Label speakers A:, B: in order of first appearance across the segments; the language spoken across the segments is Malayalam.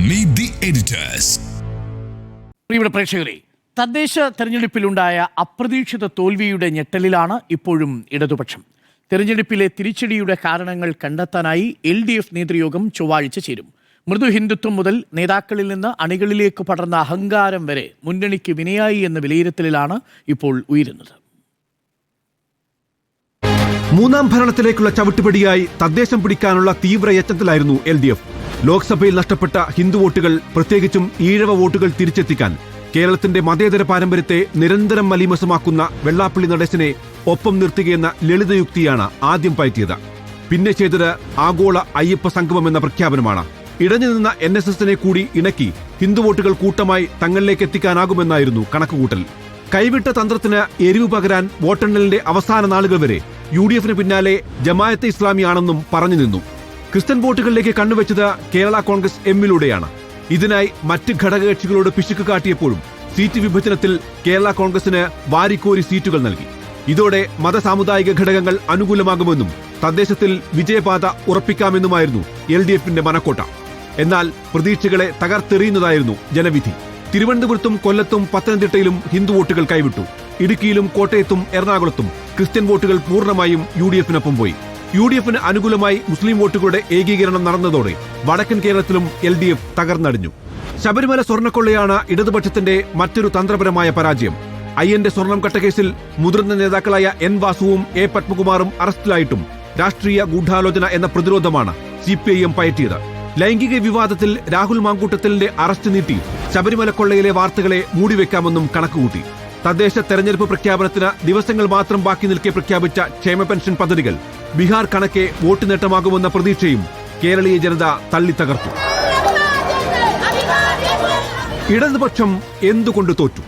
A: Meet the editors.
B: പ്രിയപ്പെട്ട പ്രേക്ഷകരെ, തദ്ദേശ തെരഞ്ഞെടുപ്പിലുണ്ടായ അപ്രതീക്ഷിത തോൽവിയുടെ ഞെട്ടലിലാണ് ഇപ്പോഴും ഇടതുപക്ഷം. തെരഞ്ഞെടുപ്പിലെ തിരിച്ചടിയുടെ കാരണങ്ങൾ കണ്ടെത്താനായി LDF നേതൃയോഗം ചൊവ്വാഴ്ച ചേരും. മൃദു ഹിന്ദുത്വം മുതൽ നേതാക്കളിൽ നിന്ന് അണികളിലേക്ക് പടർന്ന അഹങ്കാരം വരെ മുന്നണിക്ക് വിനയായി എന്ന വിലയിരുത്തലിലാണ് ഇപ്പോൾ ഉയരുന്നത്.
C: മൂന്നാം ഭരണത്തിലേക്കുള്ള ചവിട്ടുപടിയായി തദ്ദേശം പിടിക്കാനുള്ള തീവ്രയത്നത്തിലായിരുന്നു LDF. ലോക്സഭയിൽ നഷ്ടപ്പെട്ട ഹിന്ദു വോട്ടുകൾ, പ്രത്യേകിച്ചും ഈഴവ വോട്ടുകൾ തിരിച്ചെത്തിക്കാൻ കേരളത്തിന്റെ മതേതര പാരമ്പര്യത്തെ നിരന്തരം മലീമസമാക്കുന്ന വെള്ളാപ്പള്ളി നടേശനെ ഒപ്പം നിർത്തുകയെന്ന ലളിതയുക്തിയാണ് ആദ്യം പയറ്റിയത്. പിന്നെ ചെയ്തത് ആഗോള അയ്യപ്പ സംഗമം എന്ന പ്രഖ്യാപനമാണ്. ഇടഞ്ഞു നിന്ന NSSനെ കൂടി ഇണക്കി ഹിന്ദു വോട്ടുകൾ കൂട്ടമായി തങ്ങളിലേക്ക് എത്തിക്കാനാകുമെന്നായിരുന്നു കണക്കുകൂട്ടൽ. കൈവിട്ട തന്ത്രത്തിന് എരിവ് പകരാൻ വോട്ടെണ്ണലിന്റെ അവസാന നാളുകൾ വരെ UDFന് പിന്നാലെ ജമാഅത്തെ ഇസ്ലാമിയാണെന്നും പറഞ്ഞു നിന്നു. ക്രിസ്ത്യൻ വോട്ടുകളിലേക്ക് കണ്ണുവെച്ചത് കേരള കോൺഗ്രസ് എമ്മിലൂടെയാണ്. ഇതിനായി മറ്റ് ഘടകകക്ഷികളോട് പിശുക്ക് കാട്ടിയപ്പോഴും സീറ്റ് വിഭജനത്തിൽ കേരള കോൺഗ്രസിന് വാരിക്കോരി സീറ്റുകൾ നൽകി. ഇതോടെ മതസാമുദായിക ഘടകങ്ങൾ അനുകൂലമാകുമെന്നും തദ്ദേശത്തിൽ വിജയപാത ഉറപ്പിക്കാമെന്നുമായിരുന്നു LDFന്റെ മനക്കോട്ട. എന്നാൽ പ്രതീക്ഷകളെ തകർത്തെറിയുന്നതായിരുന്നു ജനവിധി. തിരുവനന്തപുരത്തും കൊല്ലത്തും പത്തനംതിട്ടയിലും ഹിന്ദു വോട്ടുകൾ കൈവിട്ടു. ഇടുക്കിയിലും കോട്ടയത്തും എറണാകുളത്തും ക്രിസ്ത്യൻ വോട്ടുകൾ പൂർണ്ണമായും UDFനൊപ്പം പോയി. UDFന് അനുകൂലമായി മുസ്ലിം വോട്ടുകളുടെ ഏകീകരണം നടന്നതോടെ വടക്കൻ കേരളത്തിലും LDF തകർന്നടിഞ്ഞു. ശബരിമല സ്വർണ്ണക്കൊള്ളയാണ് ഇടതുപക്ഷത്തിന്റെ മറ്റൊരു തന്ത്രപരമായ പരാജയം. അയ്യന്റെ സ്വർണം കട്ടക്കേസിൽ മുതിർന്ന നേതാക്കളായ N വാസുവും A പത്മകുമാറും അറസ്റ്റിലായിട്ടും രാഷ്ട്രീയ ഗൂഢാലോചന എന്ന പ്രതിരോധമാണ് CPIM പയറ്റിയത്. ലൈംഗിക വിവാദത്തിൽ രാഹുൽ മാങ്കൂട്ടത്തലിന്റെ അറസ്റ്റ് നീട്ടി ശബരിമല കൊള്ളയിലെ വാർത്തകളെ മൂടിവെക്കാമെന്നും കണക്കുകൂട്ടി. തദ്ദേശ തെരഞ്ഞെടുപ്പ് പ്രഖ്യാപനത്തിന് ദിവസങ്ങൾ മാത്രം ബാക്കി നിൽക്കെ പ്രഖ്യാപിച്ച ക്ഷേമ പെൻഷൻ പദ്ധതികൾ ബീഹാർ കണക്കെ വോട്ട് നേട്ടമാകുമെന്ന പ്രതീക്ഷയും കേരളീയ ജനത തള്ളിത്തകർത്തു. ഇടതുപക്ഷം എന്തുകൊണ്ട് തോറ്റു?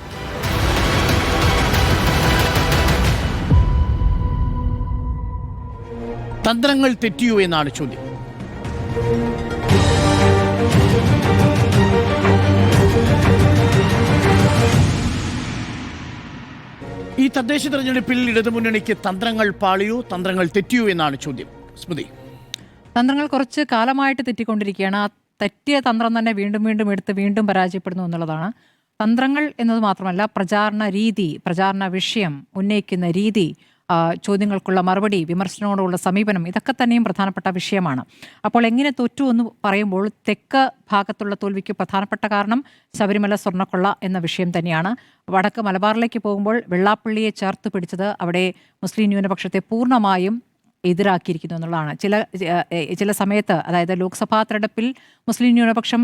B: തന്ത്രങ്ങൾ തെറ്റിയോ എന്നാണ് ചോദ്യം. ഈ തദ്ദേശ തെരഞ്ഞെടുപ്പിൽ ഇടതുമുന്നണിക്ക് തന്ത്രങ്ങൾ പാളിയോ, തന്ത്രങ്ങൾ തെറ്റിയോ എന്നാണ് ചോദ്യം. സ്മൃതി,
D: തന്ത്രങ്ങൾ കുറച്ച് കാലമായിട്ട് തെറ്റിക്കൊണ്ടിരിക്കുകയാണ്. ആ തെറ്റിയ തന്ത്രം തന്നെ വീണ്ടും വീണ്ടും എടുത്ത് വീണ്ടും പരാജയപ്പെടുന്നു എന്നുള്ളതാണ്. തന്ത്രങ്ങൾ എന്നത് മാത്രമല്ല, പ്രചാരണ രീതി, പ്രചാരണ വിഷയം, ഉന്നയിക്കുന്ന രീതി, ചോദ്യങ്ങൾക്കുള്ള മറുപടി, വിമർശനങ്ങളോടുള്ള സമീപനം, ഇതൊക്കെ തന്നെയും പ്രധാനപ്പെട്ട വിഷയമാണ്. അപ്പോൾ എങ്ങനെ തോറ്റു എന്ന് പറയുമ്പോൾ തെക്ക് ഭാഗത്തുള്ള തോൽവിക്ക് പ്രധാനപ്പെട്ട കാരണം ശബരിമല സ്വർണ്ണക്കൊള്ള എന്ന വിഷയം തന്നെയാണ്. വടക്ക് മലബാറിലേക്ക് പോകുമ്പോൾ വെള്ളാപ്പള്ളിയെ ചേർത്ത് പിടിച്ചത് അവിടെ മുസ്ലിം ന്യൂനപക്ഷത്തെ പൂർണ്ണമായും എതിരാക്കിയിരിക്കുന്നു എന്നുള്ളതാണ്. ചില സമയത്ത്, അതായത് ലോക്സഭാ തെരഞ്ഞെടുപ്പിൽ മുസ്ലിം ന്യൂനപക്ഷം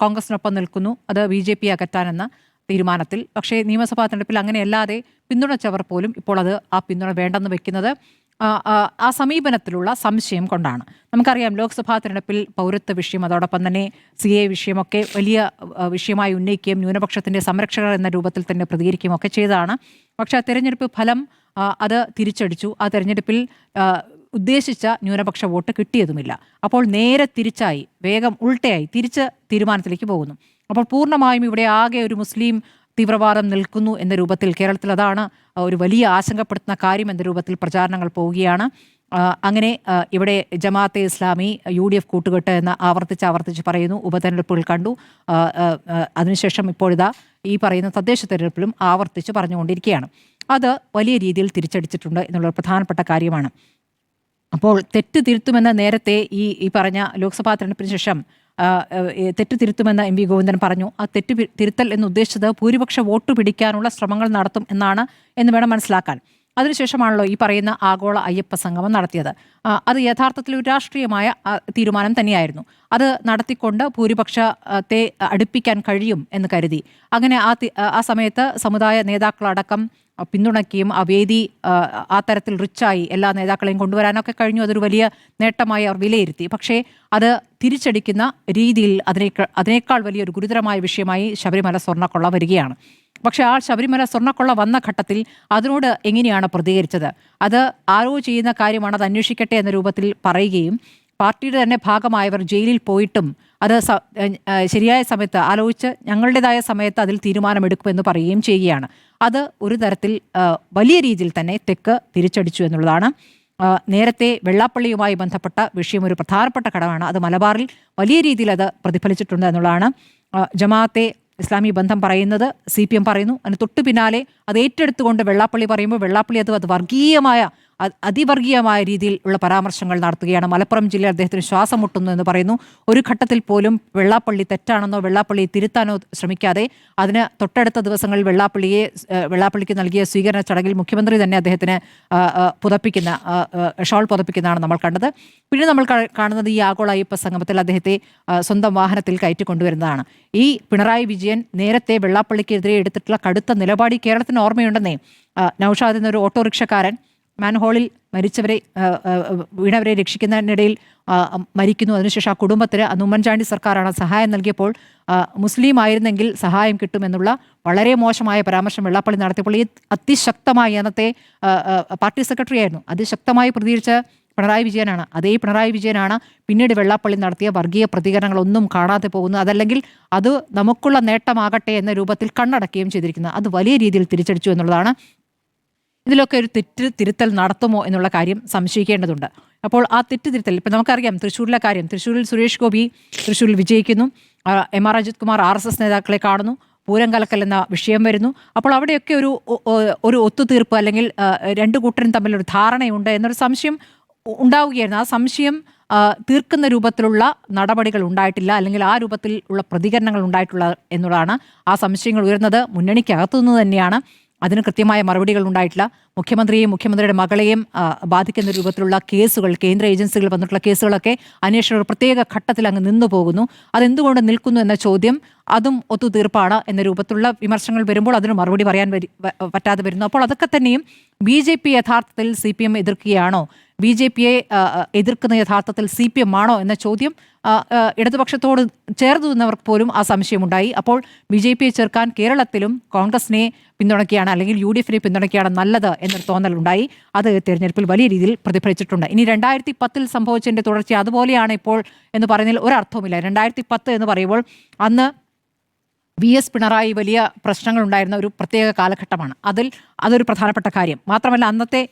D: കോൺഗ്രസിനൊപ്പം നിൽക്കുന്നു, അത് BJP അകറ്റാനെന്ന തീരുമാനത്തിൽ. പക്ഷേ നിയമസഭാ തെരഞ്ഞെടുപ്പിൽ അങ്ങനെയല്ലാതെ പിന്തുണച്ചവർ പോലും ഇപ്പോൾ ആ പിന്തുണ വേണ്ടെന്ന് വെക്കുന്നത് ആ സമീപനത്തിലുള്ള സംശയം കൊണ്ടാണ്. നമുക്കറിയാം, ലോക്സഭാ തെരഞ്ഞെടുപ്പിൽ പൗരത്വ വിഷയം, അതോടൊപ്പം തന്നെ CA വിഷയമൊക്കെ വലിയ വിഷയമായി ഉന്നയിക്കുകയും ന്യൂനപക്ഷത്തിൻ്റെ സംരക്ഷകർ എന്ന രൂപത്തിൽ തന്നെ പ്രതികരിക്കുകയും ഒക്കെ ചെയ്തതാണ്. പക്ഷേ ആ തെരഞ്ഞെടുപ്പ് ഫലം അത് തിരിച്ചടിച്ചു. ആ തെരഞ്ഞെടുപ്പിൽ ഉദ്ദേശിച്ച ന്യൂനപക്ഷ വോട്ട് കിട്ടിയതുമില്ല. അപ്പോൾ നേരെ തിരിച്ചായി, വേഗം ഉൾട്ടയായി തിരിച്ച് തീരുമാനത്തിലേക്ക് പോകുന്നു. അപ്പോൾ പൂർണ്ണമായും ഇവിടെ ആകെ ഒരു മുസ്ലിം തീവ്രവാദം നിൽക്കുന്നു എന്ന രൂപത്തിൽ, കേരളത്തിൽ അതാണ് ഒരു വലിയ ആശങ്കപ്പെടുത്തുന്ന കാര്യം എന്ന രൂപത്തിൽ പ്രചാരണങ്ങൾ പോവുകയാണ്. അങ്ങനെ ഇവിടെ ജമാഅത്തെ ഇസ്ലാമി UDF കൂട്ടുകെട്ട് എന്ന് ആവർത്തിച്ച് പറയുന്നു. ഉപതെരഞ്ഞെടുപ്പുകൾ കണ്ടു. അതിനുശേഷം ഇപ്പോഴിതാ ഈ പറയുന്ന തദ്ദേശ തെരഞ്ഞെടുപ്പിലും ആവർത്തിച്ച് പറഞ്ഞുകൊണ്ടിരിക്കുകയാണ്. അത് വലിയ രീതിയിൽ തിരിച്ചടിച്ചിട്ടുണ്ട് എന്നുള്ള പ്രധാനപ്പെട്ട കാര്യമാണ്. അപ്പോൾ തെറ്റ് തിരുത്തുമെന്ന് നേരത്തെ ഈ പറഞ്ഞ ലോക്സഭാ തെരഞ്ഞെടുപ്പിന് ശേഷം തെറ്റ് തിരുത്തുമെന്ന് MV ഗോവിന്ദൻ പറഞ്ഞു. ആ തെറ്റ് തിരുത്തൽ എന്ന് ഉദ്ദേശിച്ചത് ഭൂരിപക്ഷ വോട്ട് പിടിക്കാനുള്ള ശ്രമങ്ങൾ നടത്തും എന്ന് വേണം മനസ്സിലാക്കാൻ. അതിനുശേഷമാണല്ലോ ഈ പറയുന്ന ആഗോള അയ്യപ്പ സംഗമം നടത്തിയത്. അത് യഥാർത്ഥത്തിൽ ഒരു രാഷ്ട്രീയമായ തീരുമാനം തന്നെയായിരുന്നു. അത് നടത്തിക്കൊണ്ട് ഭൂരിപക്ഷത്തെ അടുപ്പിക്കാൻ കഴിയും എന്ന് കരുതി. അങ്ങനെ ആ സമയത്ത് സമുദായ നേതാക്കളടക്കം പിന്തുണയ്ക്കുകയും ആ വേദി ആ തരത്തിൽ റിച്ചായി എല്ലാ നേതാക്കളെയും കൊണ്ടുവരാനൊക്കെ കഴിഞ്ഞു. അതൊരു വലിയ നേട്ടമായി അവർ വിലയിരുത്തി. പക്ഷേ അത് തിരിച്ചടിക്കുന്ന രീതിയിൽ അതിനേക്കാൾ വലിയൊരു ഗുരുതരമായ വിഷയമായി ശബരിമല സ്വർണ്ണക്കൊള്ള വരികയാണ്. പക്ഷേ ആ ശബരിമല സ്വർണ്ണക്കൊള്ള വന്ന ഘട്ടത്തിൽ അതിനോട് എങ്ങനെയാണ് പ്രതികരിച്ചത്? അത് ആരോ ചെയ്യുന്ന കാര്യമാണ്, അത് അന്വേഷിക്കട്ടെ എന്ന രൂപത്തിൽ പറയുകയും പാർട്ടിയുടെ തന്നെ ഭാഗമായവർ ജയിലിൽ പോയിട്ടും അത് ശരിയായ സമയത്ത് ആലോചിച്ച് ഞങ്ങളുടേതായ സമയത്ത് അതിൽ തീരുമാനമെടുക്കുമെന്ന് പറയുകയും ചെയ്യുകയാണ്. അത് ഒരു തരത്തിൽ വലിയ രീതിയിൽ തന്നെ തെക്ക് തിരിച്ചടിച്ചു എന്നുള്ളതാണ്. നേരത്തെ വെള്ളാപ്പള്ളിയുമായി ബന്ധപ്പെട്ട വിഷയം ഒരു പ്രധാനപ്പെട്ട ഘടകമാണ്. അത് മലബാറിൽ വലിയ രീതിയിൽ അത് പ്രതിഫലിച്ചിട്ടുണ്ട് എന്നുള്ളതാണ്. ജമാഅത്തെ ഇസ്ലാമി ബന്ധം പറയുന്നത്, CPM പറയുന്നു. അതിന് തൊട്ടു പിന്നാലെ അത് ഏറ്റെടുത്തുകൊണ്ട് വെള്ളാപ്പള്ളി പറയുമ്പോൾ വെള്ളാപ്പള്ളി അത് വർഗീയമായ അതിവർഗീയമായ രീതിയിൽ ഉള്ള പരാമർശങ്ങൾ നടത്തുകയാണ്. മലപ്പുറം ജില്ലയിൽ അദ്ദേഹത്തിന് ശ്വാസം മുട്ടുന്നു എന്ന് പറയുന്നു. ഒരു ഘട്ടത്തിൽ പോലും വെള്ളാപ്പള്ളി തെറ്റാണെന്നോ വെള്ളാപ്പള്ളിയെ തിരുത്താനോ ശ്രമിക്കാതെ അതിന് തൊട്ടടുത്ത ദിവസങ്ങളിൽ വെള്ളാപ്പള്ളിക്ക് നൽകിയ സ്വീകരണ ചടങ്ങിൽ മുഖ്യമന്ത്രി തന്നെ അദ്ദേഹത്തിന് ഷോൾ പുതപ്പിക്കുന്നതാണ് നമ്മൾ കണ്ടത്. പിന്നെ നമ്മൾ കാണുന്നത് ഈ ആഗോള അയ്യപ്പ സംഗമത്തിൽ അദ്ദേഹത്തെ സ്വന്തം വാഹനത്തിൽ കയറ്റിക്കൊണ്ടുവരുന്നതാണ്. ഈ പിണറായി വിജയൻ നേരത്തെ വെള്ളാപ്പള്ളിക്കെതിരെ എടുത്തിട്ടുള്ള കടുത്ത നിലപാട് കേരളത്തിന് ഓർമ്മയുണ്ടെന്നേ. നൌഷാദ് എന്നൊരു ഓട്ടോറിക്ഷക്കാരൻ മാൻഹോളിൽ വീണവരെ രക്ഷിക്കുന്നതിനിടയിൽ മരിക്കുന്നു. അതിനുശേഷം ആ കുടുംബത്തിന് അന്ന് ഉമ്മൻചാണ്ടി സർക്കാരാണ് സഹായം നൽകിയപ്പോൾ മുസ്ലിം ആയിരുന്നെങ്കിൽ സഹായം കിട്ടുമെന്നുള്ള വളരെ മോശമായ പരാമർശം വെള്ളാപ്പള്ളി നടത്തിയപ്പോൾ ഈ അതിശക്തമായി അന്നത്തെ പാർട്ടി സെക്രട്ടറി ആയിരുന്നു അതിശക്തമായി പ്രതികരിച്ച പിണറായി വിജയനാണ്. അതേ പിണറായി വിജയനാണ് പിന്നീട് വെള്ളാപ്പള്ളി നടത്തിയ വർഗീയ പ്രതികരണങ്ങളൊന്നും കാണാതെ പോകുന്നത്. അതല്ലെങ്കിൽ അത് നമുക്കുള്ള നേട്ടമാകട്ടെ എന്ന രൂപത്തിൽ കണ്ണടക്കുകയും ചെയ്തിരിക്കുന്നത്. അത് വലിയ രീതിയിൽ തിരിച്ചടിച്ചു എന്നുള്ളതാണ്. ഇതിലൊക്കെ ഒരു തിരുത്തൽ നടത്തുമോ എന്നുള്ള കാര്യം സംശയിക്കേണ്ടതുണ്ട്. അപ്പോൾ ആ തിരുത്തൽ ഇപ്പം നമുക്കറിയാം തൃശ്ശൂരിലെ കാര്യം. തൃശ്ശൂരിൽ സുരേഷ് ഗോപി തൃശ്ശൂരിൽ വിജയിക്കുന്നു. MR അജിത് കുമാർ RSS നേതാക്കളെ കാണുന്നു. പൂരം കലക്കൽ എന്ന വിഷയം വരുന്നു. അപ്പോൾ അവിടെയൊക്കെ ഒരു ഒത്തുതീർപ്പ് അല്ലെങ്കിൽ രണ്ടു കൂട്ടരും തമ്മിലൊരു ധാരണയുണ്ട് എന്നൊരു സംശയം ഉണ്ടാവുകയായിരുന്നു. ആ സംശയം തീർക്കുന്ന രൂപത്തിലുള്ള നടപടികൾ ഉണ്ടായിട്ടില്ല, അല്ലെങ്കിൽ ആ രൂപത്തിൽ ഉള്ള പ്രതികരണങ്ങൾ ഉണ്ടായിട്ടുള്ള എന്നുള്ളതാണ്. ആ സംശയങ്ങൾ ഉയർന്നത് മുന്നണിക്കകത്തുനിന്ന് തന്നെയാണ്. അതിന് കൃത്യമായ മറുപടികൾ ഉണ്ടായിട്ടില്ല. മുഖ്യമന്ത്രിയെയും മുഖ്യമന്ത്രിയുടെ മകളെയും ബാധിക്കുന്ന രൂപത്തിലുള്ള കേസുകൾ, കേന്ദ്ര ഏജൻസികൾ വന്നിട്ടുള്ള കേസുകളൊക്കെ അന്വേഷണം ഒരു പ്രത്യേക ഘട്ടത്തിൽ അങ്ങ് നിന്നു പോകുന്നു. അതെന്തുകൊണ്ട് നിൽക്കുന്നു എന്ന ചോദ്യം, അതും ഒത്തുതീർപ്പാണ് എന്ന രൂപത്തിലുള്ള വിമർശനങ്ങൾ വരുമ്പോൾ അതിന് മറുപടി പറയാൻ പറ്റാതെ വരുന്നു. അപ്പോൾ അതൊക്കെ തന്നെയും BJP യഥാർത്ഥത്തിൽ CPM എതിർക്കുകയാണോ, BJPയെ എതിർക്കുന്ന യഥാർത്ഥത്തിൽ CPM ആണോ എന്ന ചോദ്യം ഇടതുപക്ഷത്തോട് ചേർന്ന് നിന്നവർക്ക് പോലും ആ സംശയമുണ്ടായി. അപ്പോൾ BJPയെ ചേർക്കാൻ കേരളത്തിലും കോൺഗ്രസിനെ പിന്തുണയ്ക്കുകയാണ് അല്ലെങ്കിൽ UDFനെ പിന്തുണയ്ക്കുകയാണ് നല്ലത് എന്നൊരു തോന്നലുണ്ടായി. അത് തിരഞ്ഞെടുപ്പിൽ വലിയ രീതിയിൽ പ്രതിഫലിച്ചിട്ടുണ്ട്. ഇനി 2010 സംഭവിച്ചതിൻ്റെ തുടർച്ച അതുപോലെയാണ് ഇപ്പോൾ എന്ന് പറയുന്നതിൽ ഒരർത്ഥവുമില്ല. 2010 എന്ന് പറയുമ്പോൾ അന്ന് VS പിണറായി വലിയ പ്രശ്നങ്ങളുണ്ടായിരുന്ന ഒരു പ്രത്യേക കാലഘട്ടമാണ്. അതൊരു പ്രധാനപ്പെട്ട കാര്യം മാത്രമല്ല,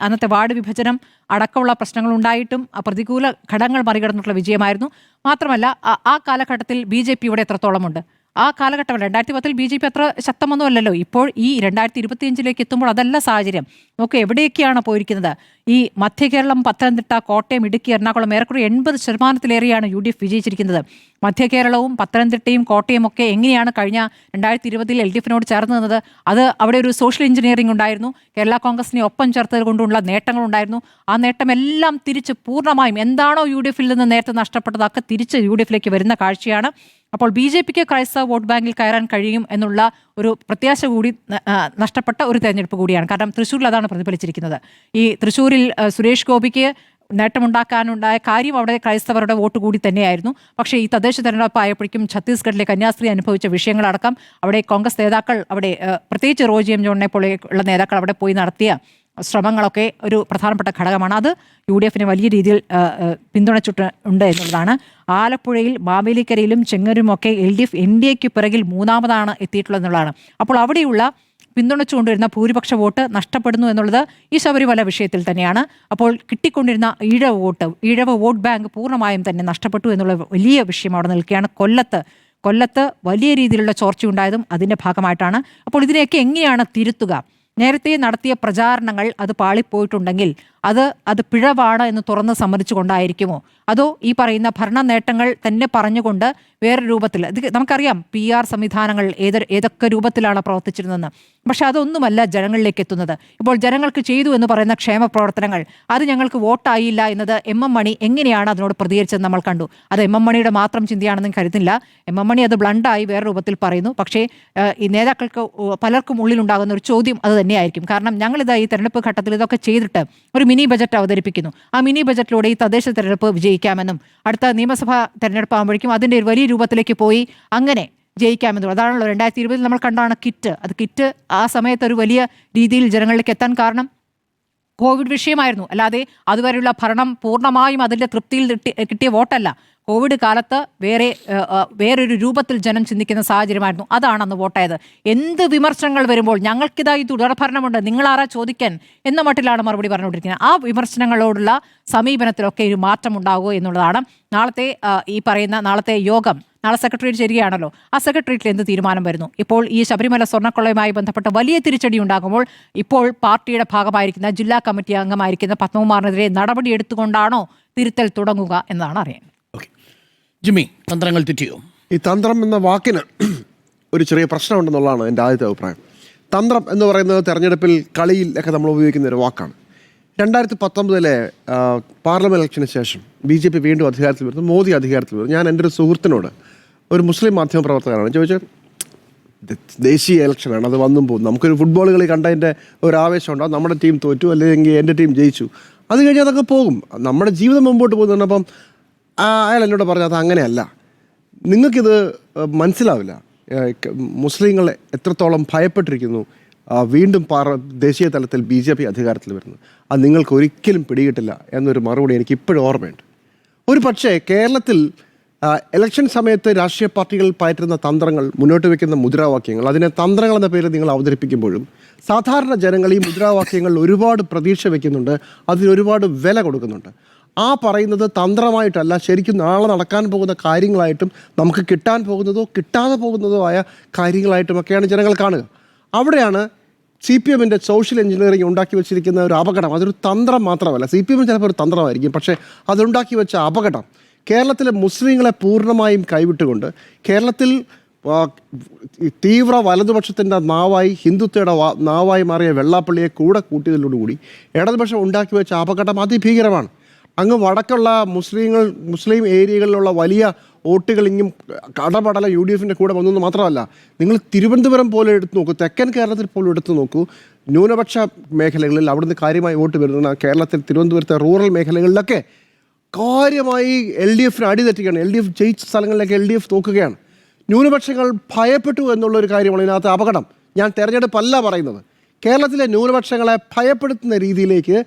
D: അന്നത്തെ വാർഡ് വിഭജനം അടക്കമുള്ള പ്രശ്നങ്ങൾ ഉണ്ടായിട്ടും പ്രതികൂല ഘടകങ്ങൾ മറികടന്നിട്ടുള്ള വിജയമായിരുന്നു. മാത്രമല്ല ആ കാലഘട്ടത്തിൽ BJP ഇവിടെ എത്രത്തോളമുണ്ട്? ആ കാലഘട്ടം 2010 BJP അത്ര ശക്തമൊന്നുമല്ലല്ലോ. ഇപ്പോൾ ഈ 2025 എത്തുമ്പോൾ അതല്ല സാഹചര്യം. നോക്കുക എവിടെയൊക്കെയാണ് പോയിരിക്കുന്നത്. ഈ മധ്യ കേരളം, പത്തനംതിട്ട, കോട്ടയം, ഇടുക്കി, എറണാകുളം ഏറെക്കുറെ 80% UDF വിജയിച്ചിരിക്കുന്നത്. മധ്യ കേരളവും പത്തനംതിട്ടയും കോട്ടയം ഒക്കെ എങ്ങനെയാണ് കഴിഞ്ഞ 2020 LDFനോട് ചേർന്ന് നിന്നത്? അത് അവിടെ ഒരു സോഷ്യൽ എഞ്ചിനീയറിംഗ് ഉണ്ടായിരുന്നു. കേരള കോൺഗ്രസിനെ ഒപ്പം ചേർത്തത് കൊണ്ടുള്ള നേട്ടങ്ങളുണ്ടായിരുന്നു. ആ നേട്ടമെല്ലാം തിരിച്ച് പൂർണ്ണമായും എന്താണോ UDFിൽ നിന്ന് നേരത്തെ നഷ്ടപ്പെട്ടത് ഒക്കെ തിരിച്ച് UDFിലേക്ക് വരുന്ന കാഴ്ചയാണ്. അപ്പോൾ BJPക്ക് ക്രൈസ്തവ വോട്ട് ബാങ്കിൽ കയറാൻ കഴിയും എന്നുള്ള ഒരു പ്രത്യാശ കൂടി നഷ്ടപ്പെട്ട ഒരു തെരഞ്ഞെടുപ്പ് കൂടിയാണ്. കാരണം തൃശ്ശൂരിൽ അതാണ് പ്രതിഫലിച്ചിരിക്കുന്നത്. ഈ തൃശ്ശൂരിൽ സുരേഷ് ഗോപിക്ക് നേട്ടമുണ്ടാക്കാനുണ്ടായ കാര്യം അവിടെ ക്രൈസ്തവരുടെ വോട്ട് കൂടി തന്നെയായിരുന്നു. പക്ഷേ ഈ തദ്ദേശ തെരഞ്ഞെടുപ്പ് ആയപ്പോഴേക്കും ഛത്തീസ്ഗഡിലെ കന്യാസ്ത്രീ അനുഭവിച്ച വിഷയങ്ങളടക്കം അവിടെ കോൺഗ്രസ് നേതാക്കൾ, അവിടെ പ്രത്യേകിച്ച് റോജി എം ജോണിനെ പോലെയുള്ള നേതാക്കൾ അവിടെ പോയി നടത്തിയ ശ്രമങ്ങളൊക്കെ ഒരു പ്രധാനപ്പെട്ട ഘടകമാണ്. അത് UDFനെ വലിയ രീതിയിൽ പിന്തുണച്ചിട്ടുണ്ട് എന്നുള്ളതാണ്. ആലപ്പുഴയിൽ, മാവേലിക്കരയിലും ചെങ്ങന്നൂരുമൊക്കെ LDF NDAയ്ക്ക് പിറകിൽ മൂന്നാമതാണ് എത്തിയിട്ടുള്ളതെന്നുള്ളതാണ്. അപ്പോൾ അവിടെയുള്ള പിന്തുണച്ചുകൊണ്ടിരുന്ന ഭൂരിപക്ഷ വോട്ട് നഷ്ടപ്പെടുന്നു എന്നുള്ളത് ഈ ശബരിമല വിഷയത്തിൽ തന്നെയാണ്. അപ്പോൾ കിട്ടിക്കൊണ്ടിരുന്ന ഈഴവ വോട്ട് ബാങ്ക് പൂർണ്ണമായും തന്നെ നഷ്ടപ്പെട്ടു എന്നുള്ള വലിയ വിഷയം അവിടെ നിൽക്കുകയാണ്. കൊല്ലത്ത് വലിയ രീതിയിലുള്ള ചോർച്ചയുണ്ടായതും അതിൻ്റെ ഭാഗമായിട്ടാണ്. അപ്പോൾ ഇതിനെയൊക്കെ എങ്ങനെയാണ് തിരുത്തുക? നേരത്തെ നടത്തിയ പ്രചാരണങ്ങൾ അത് പാളിപ്പോയിട്ടുണ്ടെങ്കിൽ അത് പിഴവാണ് എന്ന് തുറന്ന് സമ്മതിച്ചുകൊണ്ടായിരിക്കുമോ? അതോ ഈ പറയുന്ന ഭരണ നേട്ടങ്ങൾ തന്നെ പറഞ്ഞുകൊണ്ട് വേറെ രൂപത്തിൽ, ഇത് നമുക്കറിയാം PR സംവിധാനങ്ങൾ ഏതൊക്കെ രൂപത്തിലാണ് പ്രവർത്തിച്ചിരുന്നതെന്ന്. പക്ഷെ അതൊന്നുമല്ല ജനങ്ങളിലേക്ക് എത്തുന്നത്. ഇപ്പോൾ ജനങ്ങൾക്ക് ചെയ്തു എന്ന് പറയുന്ന ക്ഷേമ പ്രവർത്തനങ്ങൾ അത് ഞങ്ങൾക്ക് വോട്ടായില്ല എന്നത് MM മണി എങ്ങനെയാണ് അതിനോട് പ്രതികരിച്ചതെന്ന് നമ്മൾ കണ്ടു. അത് MM മണിയുടെ മാത്രം ചിന്തയാണെന്നും കരുതില്ല. MM മണി അത് ബ്ലണ്ടായി വേറെ രൂപത്തിൽ പറയുന്നു. പക്ഷേ ഈ നേതാക്കൾക്ക് പലർക്കും ഉള്ളിലുണ്ടാകുന്ന ഒരു ചോദ്യം അത് തന്നെയായിരിക്കും. കാരണം ഞങ്ങളിത് ഈ തെരഞ്ഞെടുപ്പ് ഘട്ടത്തിൽ ഇതൊക്കെ ചെയ്തിട്ട് ഒരു മിനി ബജറ്റ് അവതരിപ്പിക്കുന്നു. ആ മിനി ബജറ്റിലൂടെ ഈ തദ്ദേശ തെരഞ്ഞെടുപ്പ് വിജയിക്കാമെന്നും അടുത്ത നിയമസഭാ തെരഞ്ഞെടുപ്പ് ആകുമ്പോഴേക്കും അതിൻ്റെ ഒരു വലിയ രൂപത്തിലേക്ക് പോയി അങ്ങനെ ജയിക്കാമെന്നും, അതാണല്ലോ 2020 നമ്മൾ കണ്ടാണ് കിറ്റ് ആ സമയത്ത് ഒരു വലിയ രീതിയിൽ ജനങ്ങളിലേക്ക് എത്താൻ കാരണം കോവിഡ് വിഷയമായിരുന്നു. അല്ലാതെ അതുവരെയുള്ള ഭരണം പൂർണ്ണമായും അതിൻ്റെ തൃപ്തിയിൽ കിട്ടിയ വോട്ടല്ല. കോവിഡ് കാലത്ത് വേറൊരു രൂപത്തിൽ ജനം ചിന്തിക്കുന്ന സാഹചര്യമായിരുന്നു. അതാണ് അന്ന് വോട്ടായത്. എന്ത് വിമർശനങ്ങൾ വരുമ്പോൾ ഞങ്ങൾക്കിതായി തുടർഭരണമുണ്ട്, നിങ്ങളാരാ ചോദിക്കാൻ എന്ന മട്ടിലാണ് മറുപടി പറഞ്ഞുകൊണ്ടിരിക്കുന്നത്. ആ വിമർശനങ്ങളോടുള്ള സമീപനത്തിലൊക്കെ ഒരു മാറ്റം ഉണ്ടാകുമോ എന്നുള്ളതാണ് നാളത്തെ യോഗം. നാളെ സെക്രട്ടേറിയറ്റ് ചേരുകയാണല്ലോ. ആ സെക്രട്ടേറിയറ്റിൽ എന്ത് തീരുമാനം വരുന്നു? ഇപ്പോൾ ഈ ശബരിമല സ്വർണ്ണക്കൊള്ളയുമായി ബന്ധപ്പെട്ട വലിയ തിരിച്ചടി ഉണ്ടാകുമ്പോൾ ഇപ്പോൾ പാർട്ടിയുടെ ഭാഗമായിരിക്കുന്ന ജില്ലാ കമ്മിറ്റി അംഗമായിരിക്കുന്ന പത്മകുമാറിനെതിരെ നടപടി എടുത്തുകൊണ്ടാണോ തിരുത്തൽ തുടങ്ങുക എന്നതാണ് അറിയേണ്ടത്.
B: ജിമ്മി, തന്ത്രങ്ങൾ തെറ്റിയോ?
A: ഈ തന്ത്രം എന്ന വാക്കിന് ഒരു ചെറിയ പ്രശ്നമുണ്ടെന്നുള്ളതാണ് എൻ്റെ ആദ്യത്തെ അഭിപ്രായം. തന്ത്രം എന്ന് പറയുന്നത് തെരഞ്ഞെടുപ്പിൽ കളിയിൽ ഒക്കെ നമ്മൾ ഉപയോഗിക്കുന്ന ഒരു വാക്കാണ്. 2019 പാർലമെൻറ്റ് ഇലക്ഷന് ശേഷം BJP വീണ്ടും അധികാരത്തിൽ വരുന്നു, മോദി അധികാരത്തിൽ വരുന്നു. ഞാൻ എൻ്റെ ഒരു സുഹൃത്തിനോട്, ഒരു മുസ്ലിം മാധ്യമപ്രവർത്തകനാണ്, ചോദിച്ചത് ദേശീയ ഇലക്ഷനാണ്, അത് വന്നും പോകും, നമുക്കൊരു ഫുട്ബോൾ കളി കണ്ടതിൻ്റെ ഒരു ആവേശം ഉണ്ടാകും, നമ്മുടെ ടീം തോറ്റു അല്ലെങ്കിൽ എൻ്റെ ടീം ജയിച്ചു, അത് കഴിഞ്ഞാൽ അതൊക്കെ പോകും, നമ്മുടെ ജീവിതം മുമ്പോട്ട് പോകുന്നുണ്ട്. അപ്പം അയാൾ എന്നോട് പറഞ്ഞത് അത് അങ്ങനെയല്ല, നിങ്ങൾക്കിത് മനസ്സിലാവില്ല, മുസ്ലിങ്ങളെ എത്രത്തോളം ഭയപ്പെട്ടിരിക്കുന്നു വീണ്ടും ദേശീയ തലത്തിൽ BJP അധികാരത്തിൽ വരുന്നു, അത് നിങ്ങൾക്ക് ഒരിക്കലും പിടികിട്ടില്ല എന്നൊരു മറുപടി എനിക്ക് ഇപ്പോഴും ഓർമ്മയുണ്ട്. ഒരു പക്ഷേ കേരളത്തിൽ ഇലക്ഷൻ സമയത്ത് രാഷ്ട്രീയ പാർട്ടികൾ പയറ്റുന്ന തന്ത്രങ്ങൾ, മുന്നോട്ട് വയ്ക്കുന്ന മുദ്രാവാക്യങ്ങൾ, അതിനെ തന്ത്രങ്ങൾ എന്ന പേരിൽ നിങ്ങൾ അവതരിപ്പിക്കുമ്പോഴും സാധാരണ ജനങ്ങൾ ഈ മുദ്രാവാക്യങ്ങളിൽ ഒരുപാട് പ്രതീക്ഷ വയ്ക്കുന്നുണ്ട്, അതിനൊരുപാട് വില കൊടുക്കുന്നുണ്ട്. ആ പറയുന്നത് തന്ത്രമായിട്ടല്ല, ശരിക്കും നാളെ നടക്കാൻ പോകുന്ന കാര്യങ്ങളായിട്ടും നമുക്ക് കിട്ടാൻ പോകുന്നതോ കിട്ടാതെ പോകുന്നതോ ആയ കാര്യങ്ങളായിട്ടുമൊക്കെയാണ് ജനങ്ങൾ കാണുക. അവിടെയാണ് CPMൻ്റെ സോഷ്യൽ എഞ്ചിനീയറിംഗ് ഉണ്ടാക്കി വെച്ചിരിക്കുന്ന ഒരു അപകടം. അതൊരു തന്ത്രം മാത്രമല്ല, CPM ചിലപ്പോൾ ഒരു തന്ത്രമായിരിക്കും, പക്ഷേ അതുണ്ടാക്കി വെച്ച അപകടം കേരളത്തിലെ മുസ്ലിങ്ങളെ പൂർണ്ണമായും കൈവിട്ടുകൊണ്ട് കേരളത്തിൽ തീവ്ര വലതുപക്ഷത്തിൻ്റെ നാവായി, ഹിന്ദുത്വയുടെ നാവായി മാറിയ വെള്ളാപ്പള്ളിയെ കൂടെ കൂട്ടിയതിലോടുകൂടി ഇടതുപക്ഷം ഉണ്ടാക്കി വെച്ച അപകടം അതിഭീകരമാണ്. അങ്ങ് വടക്കുള്ള മുസ്ലിം ഏരിയകളിലുള്ള വലിയ വോട്ടുകൾ ഇങ്ങും കടപടല UDFൻ്റെ കൂടെ വന്നെന്ന് മാത്രമല്ല, നിങ്ങൾ തിരുവനന്തപുരം പോലെ എടുത്തു നോക്കൂ, തെക്കൻ കേരളത്തിൽ പോലും എടുത്തു നോക്കൂ, ന്യൂനപക്ഷ മേഖലകളിൽ അവിടുന്ന് കാര്യമായി വോട്ട് വരുന്ന കേരളത്തിൽ തിരുവനന്തപുരത്തെ റൂറൽ മേഖലകളിലൊക്കെ കാര്യമായി LDFന് അടിതെറ്റുകയാണ്. LDF ജയിച്ച സ്ഥലങ്ങളിലൊക്കെ LDF തോക്കുകയാണ്. ന്യൂനപക്ഷങ്ങൾ ഭയപ്പെട്ടു എന്നുള്ളൊരു കാര്യമാണ് ഇതിനകത്ത് അപകടം. ഞാൻ തെരഞ്ഞെടുപ്പല്ല പറയുന്നത്, കേരളത്തിലെ ന്യൂനപക്ഷങ്ങളെ ഭയപ്പെടുത്തുന്ന രീതിയിലേക്ക്,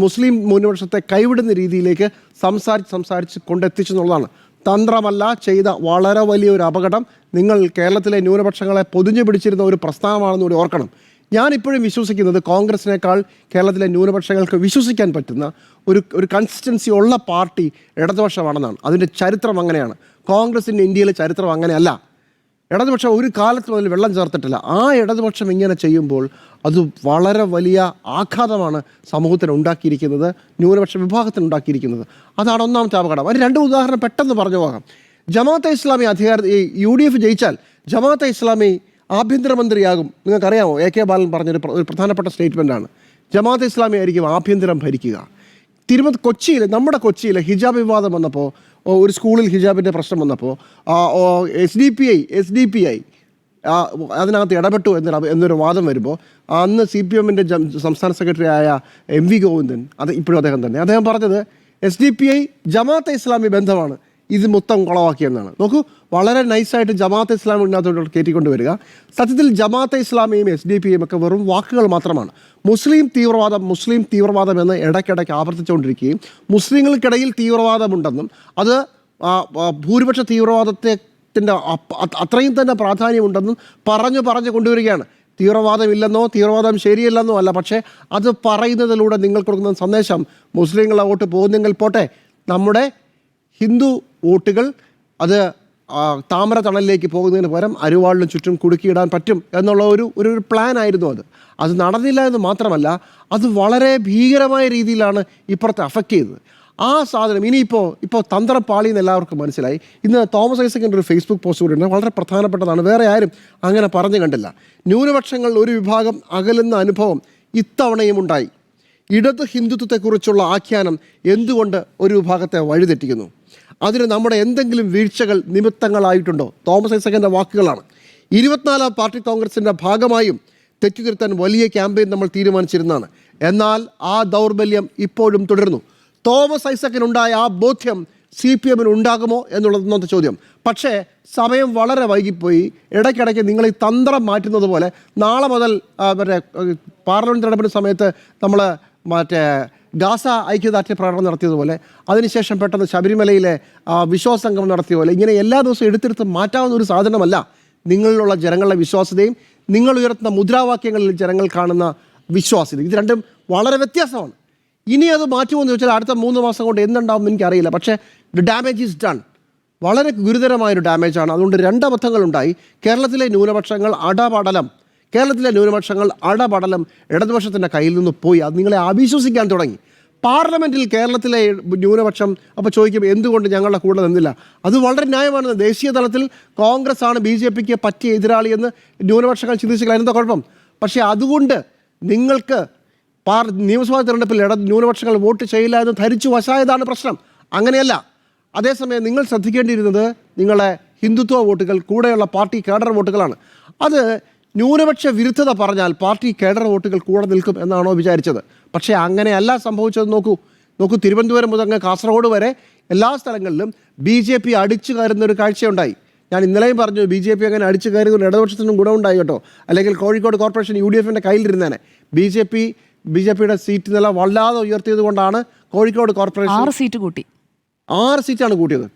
A: മുസ്ലിം ന്യൂനപക്ഷത്തെ കൈവിടുന്ന രീതിയിലേക്ക് സംസാരിച്ച് കൊണ്ടെത്തിച്ചു എന്നുള്ളതാണ്. തന്ത്രമല്ല, ചെയ്ത വളരെ വലിയൊരു അപകടം. നിങ്ങൾ കേരളത്തിലെ ന്യൂനപക്ഷങ്ങളെ പൊതിഞ്ഞു പിടിച്ചിരുന്ന ഒരു പ്രസ്ഥാനമാണെന്ന് കൂടി ഓർക്കണം. ഞാനിപ്പോഴും വിശ്വസിക്കുന്നത് കോൺഗ്രസിനേക്കാൾ കേരളത്തിലെ ന്യൂനപക്ഷങ്ങൾക്ക് വിശ്വസിക്കാൻ പറ്റുന്ന ഒരു കൺസിസ്റ്റൻസി ഉള്ള പാർട്ടി ഇടതുപക്ഷമാണെന്നാണ്. അതിൻ്റെ ചരിത്രം അങ്ങനെയാണ്. കോൺഗ്രസിൻ്റെ ഇന്ത്യയിലെ ചരിത്രം അങ്ങനെയല്ല. ഇടതുപക്ഷം ഒരു കാലത്ത് മുതൽ വെള്ളം ചേർത്തിട്ടില്ല. ആ ഇടതുപക്ഷം ഇങ്ങനെ ചെയ്യുമ്പോൾ അത് വളരെ വലിയ ആഘാതമാണ് സമൂഹത്തിന് ഉണ്ടാക്കിയിരിക്കുന്നത്, ന്യൂനപക്ഷ വിഭാഗത്തിന് ഉണ്ടാക്കിയിരിക്കുന്നത്. അതാണ് ഒന്നാമത്തെ അപകടം. അതിന് 2 ഉദാഹരണം പെട്ടെന്ന് പറഞ്ഞു പോകാം. ജമാഅത്തെ ഇസ്ലാമി UDF ജയിച്ചാൽ ജമാഅത്തെ ഇസ്ലാമി ആഭ്യന്തരമന്ത്രിയാകും. നിങ്ങൾക്കറിയാമോ, AK ബാലൻ പറഞ്ഞൊരു പ്രധാനപ്പെട്ട സ്റ്റേറ്റ്മെൻറ്റാണ്. ജമാഅത്തെ ഇസ്ലാമി ആയിരിക്കും ആഭ്യന്തരം ഭരിക്കുക. നമ്മുടെ കൊച്ചിയിൽ ഹിജാബ് വിവാദം വന്നപ്പോൾ, ഒരു സ്കൂളിൽ ഹിജാബിൻ്റെ പ്രശ്നം വന്നപ്പോൾ SDPI അതിനകത്ത് ഇടപെട്ടു എന്നൊരു വാദം വരുമ്പോൾ അന്ന് CPMൻ്റെ സംസ്ഥാന സെക്രട്ടറി ആയ MV ഗോവിന്ദൻ, അത് ഇപ്പോഴും അദ്ദേഹം തന്നെ, അദ്ദേഹം പറഞ്ഞത് SDPI ജമാഅത്തെ ഇസ്ലാമി ബന്ധമാണ് ഇത് മൊത്തം കുളവാക്കിയെന്നാണ്. നോക്കൂ, വളരെ നൈസായിട്ട് ജമാഅത്തെ ഇസ്ലാമി ഇതിനകത്തോട്ട് കയറ്റിക്കൊണ്ട് വരിക. സത്യത്തിൽ ജമാഅത്തെ ഇസ്ലാമിയും SDPIയും ഒക്കെ വെറും വാക്കുകൾ മാത്രമാണ്. മുസ്ലിം തീവ്രവാദം എന്ന് ഇടയ്ക്കിടയ്ക്ക് ആവർത്തിച്ചുകൊണ്ടിരിക്കുകയും മുസ്ലിങ്ങൾക്കിടയിൽ തീവ്രവാദമുണ്ടെന്നും അത് ഭൂരിപക്ഷ തീവ്രവാദത്തിൻ്റെ അത്രയും തന്നെ പ്രാധാന്യമുണ്ടെന്നും പറഞ്ഞു കൊണ്ടുവരികയാണ്. തീവ്രവാദമില്ലെന്നോ തീവ്രവാദം ശരിയല്ലെന്നോ അല്ല, പക്ഷേ അത് പറയുന്നതിലൂടെ നിങ്ങൾ കൊടുക്കുന്ന സന്ദേശം മുസ്ലിങ്ങളെ വോട്ട് പോകുന്നെങ്കിൽ പോട്ടെ, നമ്മുടെ ഹിന്ദു വോട്ടുകൾ അത് താമര തണലിലേക്ക് പോകുന്നതിന് പകരം അരുവാളിന് ചുറ്റും കുടുക്കിയിടാൻ പറ്റും എന്നുള്ള ഒരു പ്ലാൻ ആയിരുന്നു. അത് നടന്നില്ല എന്ന് മാത്രമല്ല, അത് വളരെ ഭീകരമായ രീതിയിലാണ് ഇപ്പുറത്തെ അഫക്റ്റ് ചെയ്തത്. ആ സാധനം ഇപ്പോൾ തന്ത്രം പാളിയെന്ന് എല്ലാവർക്കും മനസ്സിലായി. ഇന്ന് തോമസ് ഐസക്കിൻ്റെ ഒരു ഫേസ്ബുക്ക് പോസ്റ്റ് കൂടി ഉണ്ട്, വളരെ പ്രധാനപ്പെട്ടതാണ്. വേറെ ആരും അങ്ങനെ പറഞ്ഞു കണ്ടില്ല. ന്യൂനപക്ഷങ്ങൾ ഒരു വിഭാഗം അകലുന്ന അനുഭവം ഇത്തവണയും ഉണ്ടായി. ഇടത് ഹിന്ദുത്വത്തെക്കുറിച്ചുള്ള ആഖ്യാനം എന്തുകൊണ്ട് ഒരു വിഭാഗത്തെ വഴിതെറ്റിക്കുന്നു? അതിന് നമ്മുടെ എന്തെങ്കിലും വീഴ്ചകൾ നിമിത്തങ്ങളായിട്ടുണ്ടോ? തോമസ് ഐസക്കിൻ്റെ വാക്കുകളാണ്. 24ാം പാർട്ടി കോൺഗ്രസിൻ്റെ ഭാഗമായും തെറ്റുതിരുത്താൻ വലിയ ക്യാമ്പയിൻ നമ്മൾ തീരുമാനിച്ചിരുന്നതാണ്. എന്നാൽ ആ ദൗർബല്യം ഇപ്പോഴും തുടരുന്നു. തോമസ് ഐസക്കിനുണ്ടായ ആ ബോധ്യം CPMന് ഉണ്ടാകുമോ എന്നുള്ളതൊന്നാമത്തെ ചോദ്യം. പക്ഷേ സമയം വളരെ വൈകിപ്പോയി. ഇടയ്ക്കിടയ്ക്ക് നിങ്ങൾ ഈ തന്ത്രം മാറ്റുന്നത് പോലെ നാളെ മുതൽ പാർലമെൻറ്റ് തെരഞ്ഞെടുപ്പിൻ്റെ സമയത്ത് നമ്മൾ ഗാസ ഐക്യദാർഢ്യ പ്രകടനം നടത്തിയതുപോലെ, അതിനുശേഷം പെട്ടെന്ന് ശബരിമലയിലെ വിശ്വാസസംഗമം നടത്തിയ പോലെ, ഇങ്ങനെ എല്ലാ ദിവസവും എടുത്തെടുത്ത് മാറ്റാവുന്ന ഒരു സാധനമല്ല നിങ്ങളിലുള്ള ജനങ്ങളുടെ വിശ്വാസ്യതയും നിങ്ങൾ ഉയർത്തുന്ന മുദ്രാവാക്യങ്ങളിൽ ജനങ്ങൾ കാണുന്ന വിശ്വാസ്യത. ഇത് രണ്ടും വളരെ വ്യത്യാസമാണ്. ഇനി അത് മാറ്റുമെന്ന് ചോദിച്ചാൽ അടുത്ത 3 മാസം കൊണ്ട് എന്തുണ്ടാവും എനിക്കറിയില്ല. പക്ഷേ ഡാമേജ് ഈസ് ഡൺ. വളരെ ഗുരുതരമായൊരു ഡാമേജാണ്. അതുകൊണ്ട് 2 അബദ്ധങ്ങളുണ്ടായി. കേരളത്തിലെ ന്യൂനപക്ഷങ്ങൾ അടപടലം ഇടതുപക്ഷത്തിൻ്റെ കയ്യിൽ നിന്ന് പോയി. അത് നിങ്ങളെ അവിശ്വസിക്കാൻ തുടങ്ങി. പാർലമെൻറ്റിൽ കേരളത്തിലെ ന്യൂനപക്ഷം അപ്പോൾ ചോദിക്കും എന്തുകൊണ്ട് ഞങ്ങളുടെ കൂടെ നിന്നില്ല. അത് വളരെ ന്യായമാണ്. ദേശീയ തലത്തിൽ കോൺഗ്രസ് ആണ് BJPക്ക് പറ്റിയ എതിരാളിയെന്ന് ന്യൂനപക്ഷങ്ങൾ ചിന്തിച്ചില്ല, എന്താ കുഴപ്പം? പക്ഷേ അതുകൊണ്ട് നിങ്ങൾക്ക് നിയമസഭാ തെരഞ്ഞെടുപ്പിൽ ന്യൂനപക്ഷങ്ങൾ വോട്ട് ചെയ്യില്ല എന്ന് ധരിച്ചു വശായതാണ് പ്രശ്നം. അങ്ങനെയല്ല. അതേസമയം നിങ്ങൾ ശ്രദ്ധിക്കേണ്ടിയിരുന്നത് നിങ്ങളെ ഹിന്ദുത്വ വോട്ടുകൾ, കൂടെയുള്ള പാർട്ടി കേഡർ വോട്ടുകളാണ്. അത് ന്യൂനപക്ഷ വിരുദ്ധത പറഞ്ഞാൽ പാർട്ടി കേഡർ വോട്ടുകൾ കൂടെ നിൽക്കും എന്നാണോ വിചാരിച്ചത്? പക്ഷേ അങ്ങനെയല്ല സംഭവിച്ചത്. നോക്കൂ തിരുവനന്തപുരം മുതൽ കാസർഗോഡ് വരെ എല്ലാ സ്ഥലങ്ങളിലും BJP അടിച്ചു കയറുന്നൊരു കാഴ്ചയുണ്ടായി. ഞാൻ ഇന്നലെയും പറഞ്ഞു, BJP അങ്ങനെ അടിച്ചു കയറുന്ന ഇടതുപക്ഷത്തിനും ഗുണമുണ്ടായി കേട്ടോ. അല്ലെങ്കിൽ കോഴിക്കോട് കോർപ്പറേഷൻ UDFൻ്റെ കയ്യിലിരുന്നേനെ. BJPയുടെ സീറ്റ് നില വല്ലാതെ ഉയർത്തിയത് കൊണ്ടാണ് കോഴിക്കോട് കോർപ്പറേഷൻ
D: 6 സീറ്റ് കൂട്ടി.
A: 6 സീറ്റാണ് കൂട്ടിയത്.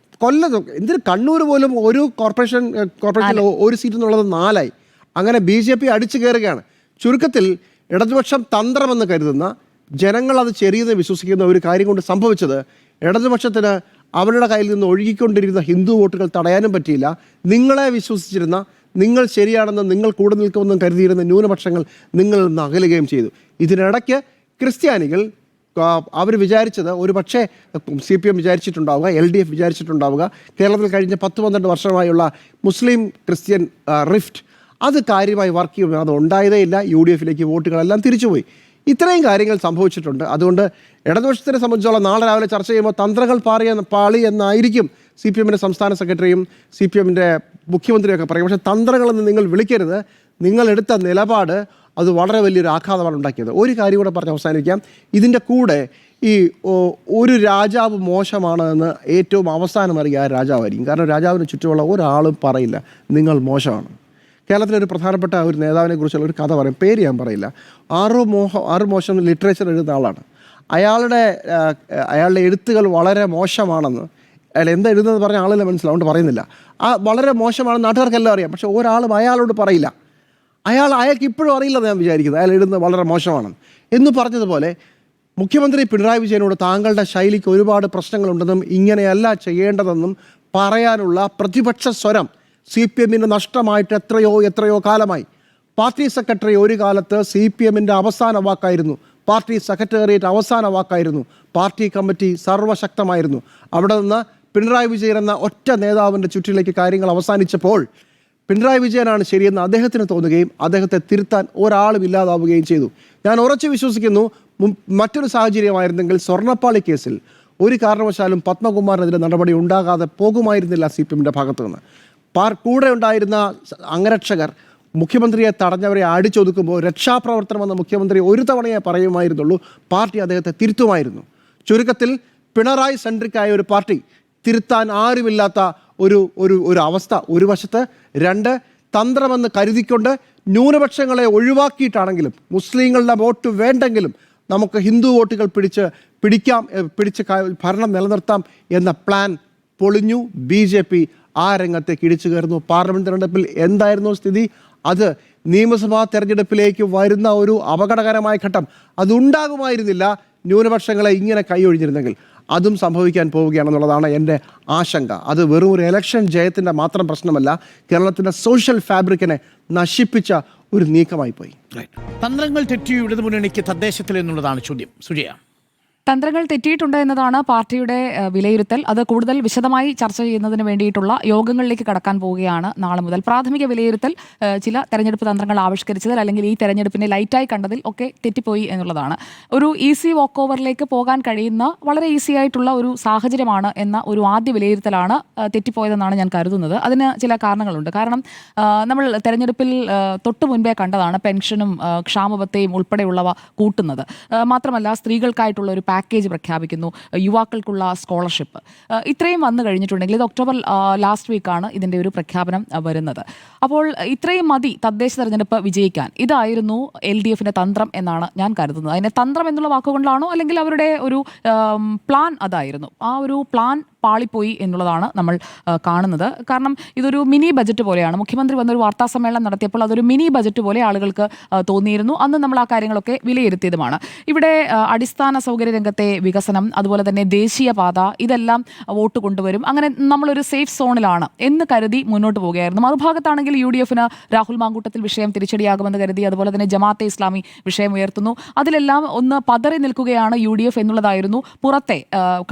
A: എന്തിന് കണ്ണൂർ പോലും ഒരു കോർപ്പറേഷനിൽ 1 സീറ്റ് എന്നുള്ളത് 4ആയി. അങ്ങനെ BJP അടിച്ചു കയറുകയാണ്. ചുരുക്കത്തിൽ ഇടതുപക്ഷം തന്ത്രമെന്ന് കരുതുന്ന ജനങ്ങൾ അത് ചെറിയെന്ന് വിശ്വസിക്കുന്ന ഒരു കാര്യം കൊണ്ട് സംഭവിച്ചത്, ഇടതുപക്ഷത്തിന് അവരുടെ കയ്യിൽ നിന്ന് ഒഴുകിക്കൊണ്ടിരുന്ന ഹിന്ദു വോട്ടുകൾ തടയാനും പറ്റിയില്ല. നിങ്ങളെ വിശ്വസിച്ചിരുന്ന, നിങ്ങൾ ശരിയാണെന്ന്, നിങ്ങൾ കൂടെ നിൽക്കുമെന്നും കരുതിയിരുന്ന ന്യൂനപക്ഷങ്ങൾ നിങ്ങളിൽ നിന്ന് അകലുകയും ചെയ്തു. ഇതിനിടയ്ക്ക് ക്രിസ്ത്യാനികൾ അവർ വിചാരിച്ചത്, ഒരു പക്ഷേ CPM വിചാരിച്ചിട്ടുണ്ടാവുക, LDF വിചാരിച്ചിട്ടുണ്ടാവുക, കേരളത്തിൽ കഴിഞ്ഞ 10-12 വർഷമായുള്ള മുസ്ലിം ക്രിസ്ത്യൻ റിഫ്റ്റ് അത് കാര്യമായി വർക്ക് ചെയ്യുമ്പോൾ അത് ഉണ്ടായതേ ഇല്ല. UDFിലേക്ക് വോട്ടുകളെല്ലാം തിരിച്ചുപോയി. ഇത്രയും കാര്യങ്ങൾ സംഭവിച്ചിട്ടുണ്ട്. അതുകൊണ്ട് ഇടതുപക്ഷത്തിനെ സംബന്ധിച്ചോളം നാളെ രാവിലെ ചർച്ച ചെയ്യുമ്പോൾ തന്ത്രങ്ങൾ പാളി എന്നായിരിക്കും CPMൻ്റെ സംസ്ഥാന സെക്രട്ടറിയും CPMൻ്റെ മുഖ്യമന്ത്രിയൊക്കെ പറയും. പക്ഷേ തന്ത്രങ്ങളെന്ന് നിങ്ങൾ വിളിക്കരുത്. നിങ്ങളെടുത്ത നിലപാട് അത് വളരെ വലിയൊരു ആഘാതമാണ് ഉണ്ടാക്കിയത്. ഒരു കാര്യം കൂടെ പറഞ്ഞ് അവസാനിപ്പിക്കാം. ഇതിൻ്റെ കൂടെ ഈ ഒരു രാജാവ് മോശമാണ് എന്ന് ഏറ്റവും അവസാനം അറിയുക ആ രാജാവായിരിക്കും. കാരണം രാജാവിന് ചുറ്റുമുള്ള ഒരാളും പറയില്ല നിങ്ങൾ മോശമാണ്. കേരളത്തിലൊരു പ്രധാനപ്പെട്ട ഒരു നേതാവിനെ കുറിച്ചുള്ള ഒരു കഥ പറയും, പേര് ഞാൻ പറയില്ല. ആറ് മോശം ലിറ്ററേച്ചർ എഴുതുന്ന ആളാണ്. അയാളുടെ എഴുത്തുകൾ വളരെ മോശമാണെന്ന്, അയാൾ എന്താ എഴുതുന്നത് പറഞ്ഞ ആളെല്ലാം മനസ്സിലാവുകൊണ്ട് പറയുന്നില്ല. വളരെ മോശമാണെന്ന് നാട്ടുകാർക്കെല്ലാം അറിയാം. പക്ഷേ ഒരാളും അയാളോട് പറയില്ല. അയാൾക്ക് ഇപ്പോഴും അറിയില്ലെന്ന് ഞാൻ വിചാരിക്കുന്നത് അയാൾ എഴുതുന്നത് വളരെ മോശമാണെന്ന്. എന്ന് പറഞ്ഞതുപോലെ മുഖ്യമന്ത്രി പിണറായി വിജയനോട് താങ്കളുടെ ശൈലിക്ക് ഒരുപാട് പ്രശ്നങ്ങളുണ്ടെന്നും ഇങ്ങനെയല്ല ചെയ്യേണ്ടതെന്നും പറയാനുള്ള പ്രതിപക്ഷ സ്വരം CPMന് നഷ്ടമായിട്ട് എത്രയോ കാലമായി. പാർട്ടി സെക്രട്ടറി ഒരു കാലത്ത് CPMൻ്റെ അവസാന വാക്കായിരുന്നു. പാർട്ടി സെക്രട്ടേറിയറ്റ് അവസാന വാക്കായിരുന്നു. Party committee സർവശക്തമായിരുന്നു. അവിടെ നിന്ന് പിണറായി വിജയൻ എന്ന ഒറ്റ നേതാവിൻ്റെ ചുറ്റിലേക്ക് കാര്യങ്ങൾ അവസാനിച്ചപ്പോൾ പിണറായി വിജയനാണ് ശരിയെന്ന് അദ്ദേഹത്തിന് തോന്നുകയും അദ്ദേഹത്തെ തിരുത്താൻ ഒരാളും ഇല്ലാതാവുകയും ചെയ്തു. ഞാൻ ഉറച്ചു വിശ്വസിക്കുന്നു, മറ്റൊരു സാഹചര്യമായിരുന്നെങ്കിൽ സ്വർണ്ണപ്പാളി കേസിൽ ഒരു കാരണവശാലും പത്മകുമാറിനെതിരെ നടപടി ഉണ്ടാകാതെ പോകുമായിരുന്നില്ല CPMൻ്റെ ഭാഗത്തു നിന്ന്. കൂടെ ഉണ്ടായിരുന്ന അംഗരക്ഷകർ മുഖ്യമന്ത്രിയെ തടഞ്ഞവരെ അടിച്ചൊതുക്കുമ്പോൾ രക്ഷാപ്രവർത്തനമെന്ന മുഖ്യമന്ത്രി ഒരു തവണയെ പറയുമായിരുന്നുള്ളൂ, പാർട്ടി അദ്ദേഹത്തെ തിരുത്തുമായിരുന്നു. ചുരുക്കത്തിൽ പിണറായി സെൻട്രിക്കായ ഒരു പാർട്ടി, തിരുത്താൻ ആരുമില്ലാത്ത ഒരു അവസ്ഥ ഒരു വശത്ത്. 2, തന്ത്രമെന്ന് കരുതിക്കൊണ്ട് ന്യൂനപക്ഷങ്ങളെ ഒഴിവാക്കിയിട്ടാണെങ്കിലും മുസ്ലിങ്ങളുടെ വോട്ട് വേണ്ടെങ്കിലും നമുക്ക് ഹിന്ദു വോട്ടുകൾ പിടിച്ച് ഭരണം നിലനിർത്താം എന്ന പ്ലാൻ പൊളിഞ്ഞു. BJP ആ രംഗത്തേക്ക് ഇടിച്ചു കയറുന്നു. പാർലമെന്റ് തെരഞ്ഞെടുപ്പിൽ എന്തായിരുന്നു സ്ഥിതി? അത് നിയമസഭാ തെരഞ്ഞെടുപ്പിലേക്ക് വരുന്ന ഒരു അപകടകരമായ ഘട്ടം അതുണ്ടാകുമായിരുന്നില്ല ന്യൂനപക്ഷങ്ങളെ ഇങ്ങനെ കൈയൊഴിഞ്ഞിരുന്നെങ്കിൽ. അതും സംഭവിക്കാൻ പോവുകയാണെന്നുള്ളതാണ് എൻ്റെ ആശങ്ക. അത് വെറും ഒരു ഇലക്ഷൻ ജയത്തിൻ്റെ മാത്രം പ്രശ്നമല്ല, കേരളത്തിൻ്റെ സോഷ്യൽ ഫാബ്രിക്കിനെ നശിപ്പിച്ച ഒരു നീക്കമായി പോയി.
B: തന്ത്രങ്ങൾ തെറ്റിയ ഇടതുമുന്നണിക്ക് തദ്ദേശത്തിൽ എന്നുള്ളതാണ് ചോദ്യം. സുജയ,
D: തന്ത്രങ്ങൾ തെറ്റിയിട്ടുണ്ട് എന്നതാണ് പാർട്ടിയുടെ വിലയിരുത്തൽ. അത് കൂടുതൽ വിശദമായി ചർച്ച ചെയ്യുന്നതിന് വേണ്ടിയിട്ടുള്ള യോഗങ്ങളിലേക്ക് കടക്കാൻ പോവുകയാണ് നാളെ മുതൽ. പ്രാഥമിക വിലയിരുത്തൽ ചില തെരഞ്ഞെടുപ്പ് തന്ത്രങ്ങൾ ആവിഷ്കരിച്ചതിൽ അല്ലെങ്കിൽ ഈ തെരഞ്ഞെടുപ്പിനെ ലൈറ്റായി കണ്ടതിൽ ഒക്കെ തെറ്റിപ്പോയി എന്നുള്ളതാണ്. ഒരു ഈസി വാക്ക് ഓവറിലേക്ക് പോകാൻ കഴിയുന്ന വളരെ ഈസി ആയിട്ടുള്ള ഒരു സാഹചര്യമാണ് എന്ന ഒരു ആദ്യ വിലയിരുത്തലാണ് തെറ്റിപ്പോയതെന്നാണ് ഞാൻ കരുതുന്നത്. അതിന് ചില കാരണങ്ങളുണ്ട്. കാരണം നമ്മൾ തെരഞ്ഞെടുപ്പിൽ തൊട്ടു മുൻപേ കണ്ടതാണ് പെൻഷനും ക്ഷാമബത്തയും ഉൾപ്പെടെയുള്ളവ കൂട്ടുന്നത്. മാത്രമല്ല സ്ത്രീകൾക്കായിട്ടുള്ള ഒരു
E: പാക്കേജ് പ്രഖ്യാപിക്കുന്നു, യുവാക്കൾക്കുള്ള സ്കോളർഷിപ്പ്, ഇത്രയും വന്നു കഴിഞ്ഞിട്ടുണ്ടെങ്കിൽ ഇത് ഒക്ടോബർ ലാസ്റ്റ് വീക്കാണ് ഇതിൻ്റെ ഒരു പ്രഖ്യാപനം വരുന്നത്. അപ്പോൾ ഇത്രയും മതി തദ്ദേശ തെരഞ്ഞെടുപ്പ് വിജയിക്കാൻ. ഇതായിരുന്നു LDFിൻ്റെ തന്ത്രം എന്നാണ് ഞാൻ കരുതുന്നത്. അതിനെ തന്ത്രം എന്നുള്ള വാക്കുകൊണ്ടാണോ അല്ലെങ്കിൽ അവരുടെ ഒരു പ്ലാൻ അതായിരുന്നു? ആ ഒരു പ്ലാൻ പാളിപ്പോയി എന്നുള്ളതാണ് നമ്മൾ കാണുന്നത്. കാരണം ഇതൊരു മിനി ബജറ്റ് പോലെയാണ്. മുഖ്യമന്ത്രി വന്നൊരു വാർത്താ സമ്മേളനം നടത്തിയപ്പോൾ അതൊരു മിനി ബജറ്റ് പോലെ ആളുകൾക്ക് തോന്നിയിരുന്നു. അന്ന് നമ്മൾ ആ കാര്യങ്ങളൊക്കെ വിലയിരുത്തിയതുമാണ്. ഇവിടെ അടിസ്ഥാന സൗകര്യ രംഗത്തെ വികസനം, അതുപോലെ തന്നെ ദേശീയപാത, ഇതെല്ലാം വോട്ട് കൊണ്ടുവരും, അങ്ങനെ നമ്മളൊരു സേഫ് സോണിലാണ് എന്ന് കരുതി മുന്നോട്ട് പോവുകയായിരുന്നു. മറുഭാഗത്താണെങ്കിൽ UDFന് രാഹുൽ മാങ്കൂട്ടത്തിൽ വിഷയം തിരിച്ചടിയാകുമെന്ന് കരുതി, അതുപോലെ തന്നെ ജമാഅത്തെ ഇസ്ലാമി വിഷയം ഉയർത്തുന്നു. അതിലെല്ലാം ഒന്ന് പതറി നിൽക്കുകയാണ് UDF എന്നുള്ളതായിരുന്നു പുറത്തെ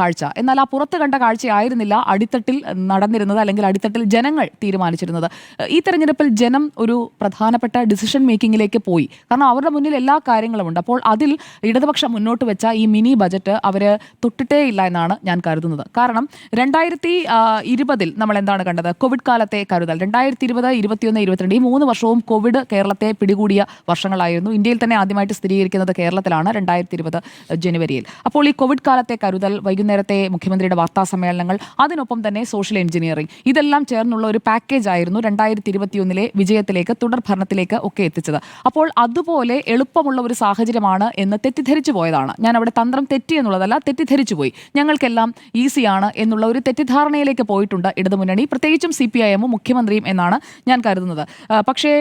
E: കാഴ്ച. എന്നാൽ ആ പുറത്ത് കണ്ട ആയിരുന്നില്ല അടിത്തട്ടിൽ നടന്നിരുന്നത്, അല്ലെങ്കിൽ അടിത്തട്ടിൽ ജനങ്ങൾ തീരുമാനിച്ചിരുന്നത്. ഈ തെരഞ്ഞെടുപ്പിൽ ജനം ഒരു പ്രധാനപ്പെട്ട ഡിസിഷൻ മേക്കിങ്ങിലേക്ക് പോയി. കാരണം അവരുടെ മുന്നിൽ എല്ലാ കാര്യങ്ങളും ഉണ്ട്. അപ്പോൾ അതിൽ ഇടതുപക്ഷം മുന്നോട്ട് വെച്ച ഈ മിനി ബജറ്റ് അവർ തൊട്ടിട്ടേ ഇല്ല എന്നാണ് ഞാൻ കരുതുന്നത്. കാരണം 2020 നമ്മൾ എന്താണ് കണ്ടത്? കോവിഡ് കാലത്തെ കരുതൽ. 2020, 2021, 2022 ഈ 3 വർഷവും കോവിഡ് കേരളത്തെ പിടികൂടിയ വർഷങ്ങളായിരുന്നു. ഇന്ത്യയിൽ തന്നെ ആദ്യമായിട്ട് സ്ഥിരീകരിക്കുന്നത് കേരളത്തിലാണ് 2020 ജനുവരിയിൽ. അപ്പോൾ ഈ കോവിഡ് കാലത്തെ കരുതൽ, വൈകുന്നേരത്തെ മുഖ്യമന്ത്രിയുടെ വാർത്താ സമ്മേളനങ്ങൾ, അതിനൊപ്പം തന്നെ സോഷ്യൽ എഞ്ചിനീയറിംഗ്, ഇതെല്ലാം ചേർന്നുള്ള ഒരു പാക്കേജ് ആയിരുന്നു 2021 വിജയത്തിലേക്ക്, തുടർ ഭരണത്തിലേക്ക് ഒക്കെ എത്തിച്ചത്. അപ്പോൾ അതുപോലെ എളുപ്പമുള്ള ഒരു സാഹചര്യമാണ് എന്ന് തെറ്റിദ്ധരിച്ചു പോയതാണ്. ഞാൻ അവിടെ തന്ത്രം തെറ്റി എന്നുള്ളതല്ല, തെറ്റിദ്ധരിച്ചു പോയി. ഞങ്ങൾക്കെല്ലാം ഈസിയാണ് എന്നുള്ള ഒരു തെറ്റിദ്ധാരണയിലേക്ക് പോയിട്ടുണ്ട് ഇടതുമുന്നണി, പ്രത്യേകിച്ചും CPIM മുഖ്യമന്ത്രിയും എന്നാണ് ഞാൻ കരുതുന്നത്. പക്ഷേ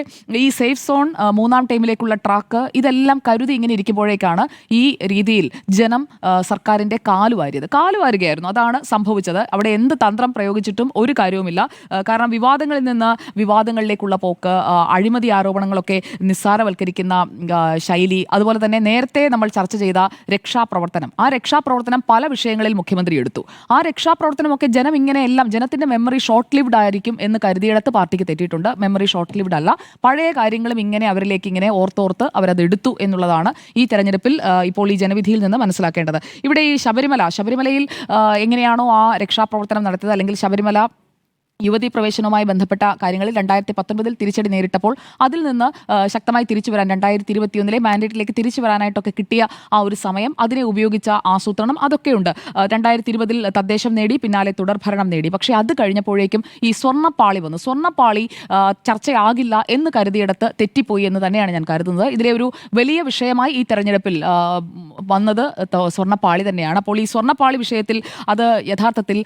E: ഈ സേഫ് സോൺ, മൂന്നാം ടൈമിലേക്കുള്ള ട്രാക്ക്, ഇതെല്ലാം കരുതി ഇങ്ങനെ ഇരിക്കുമ്പോഴേക്കാണ് ഈ രീതിയിൽ ജനം സർക്കാരിന്റെ കാലുവാരുകയായിരുന്നു. അതാണ് സംഭവിച്ചത്. അവിടെ എന്ത് തന്ത്രം പ്രയോഗിച്ചിട്ടും ഒരു കാര്യവുമില്ല. കാരണം വിവാദങ്ങളിൽ നിന്ന് വിവാദങ്ങളിലേക്കുള്ള പോക്ക്, അഴിമതി ആരോപണങ്ങളൊക്കെ നിസ്സാരവൽക്കരിക്കുന്ന ശൈലി, അതുപോലെ തന്നെ നേരത്തെ നമ്മൾ ചർച്ച ചെയ്ത രക്ഷാപ്രവർത്തനം, ആ രക്ഷാപ്രവർത്തനം പല വിഷയങ്ങളിൽ മുഖ്യമന്ത്രി എടുത്തു. ആ രക്ഷാപ്രവർത്തനമൊക്കെ ജനം ഇങ്ങനെയെല്ലാം, ജനത്തിന്റെ മെമ്മറി ഷോർട്ട് ലിവ്ഡ് ആയിരിക്കും എന്ന് കരുതിയിടത്ത് പാർട്ടിക്ക് തെറ്റിയിട്ടുണ്ട്. മെമ്മറി ഷോർട്ട് ലിവ്ഡ് അല്ല, പഴയ കാര്യങ്ങളും ഇങ്ങനെ അവരിലേക്ക് ഇങ്ങനെ ഓർത്തോർത്ത് അവരത് എടുത്തു എന്നുള്ളതാണ് ഈ തെരഞ്ഞെടുപ്പിൽ ഇപ്പോൾ ഈ ജനവിധിയിൽ നിന്ന് മനസ്സിലാക്കേണ്ടത്. ഇവിടെ ഈ ശബരിമലയിൽ എങ്ങനെയാണോ ആ രക്ഷാപ്രവർത്തനം നടത്തിയത്, അല്ലെങ്കിൽ ശബരിമല യുവതീ പ്രവേശനവുമായി ബന്ധപ്പെട്ട കാര്യങ്ങളിൽ 2019 തിരിച്ചടി നേരിട്ടപ്പോൾ അതിൽ നിന്ന് ശക്തമായി തിരിച്ചു വരാൻ 2021 മാൻഡേറ്റിലേക്ക് തിരിച്ചു വരാനായിട്ടൊക്കെ കിട്ടിയ ആ ഒരു സമയം, അതിനെ ഉപയോഗിച്ച ആസൂത്രണം, അതൊക്കെയുണ്ട്. 2020 തദ്ദേശം നേടി, പിന്നാലെ തുടർഭരണം നേടി. പക്ഷേ അത് കഴിഞ്ഞപ്പോഴേക്കും ഈ സ്വർണ്ണപ്പാളി വന്നു. സ്വർണ്ണപ്പാളി ചർച്ചയാകില്ല എന്ന് കരുതിയിടത്ത് തെറ്റിപ്പോയി എന്ന് തന്നെയാണ് ഞാൻ കരുതുന്നത്. ഇതിലെ ഒരു വലിയ വിഷയമായി ഈ തെരഞ്ഞെടുപ്പിൽ വന്നത് സ്വർണ്ണപ്പാളി തന്നെയാണ്. അപ്പോൾ ഈ സ്വർണ്ണപ്പാളി വിഷയത്തിൽ അത് യഥാർത്ഥത്തിൽ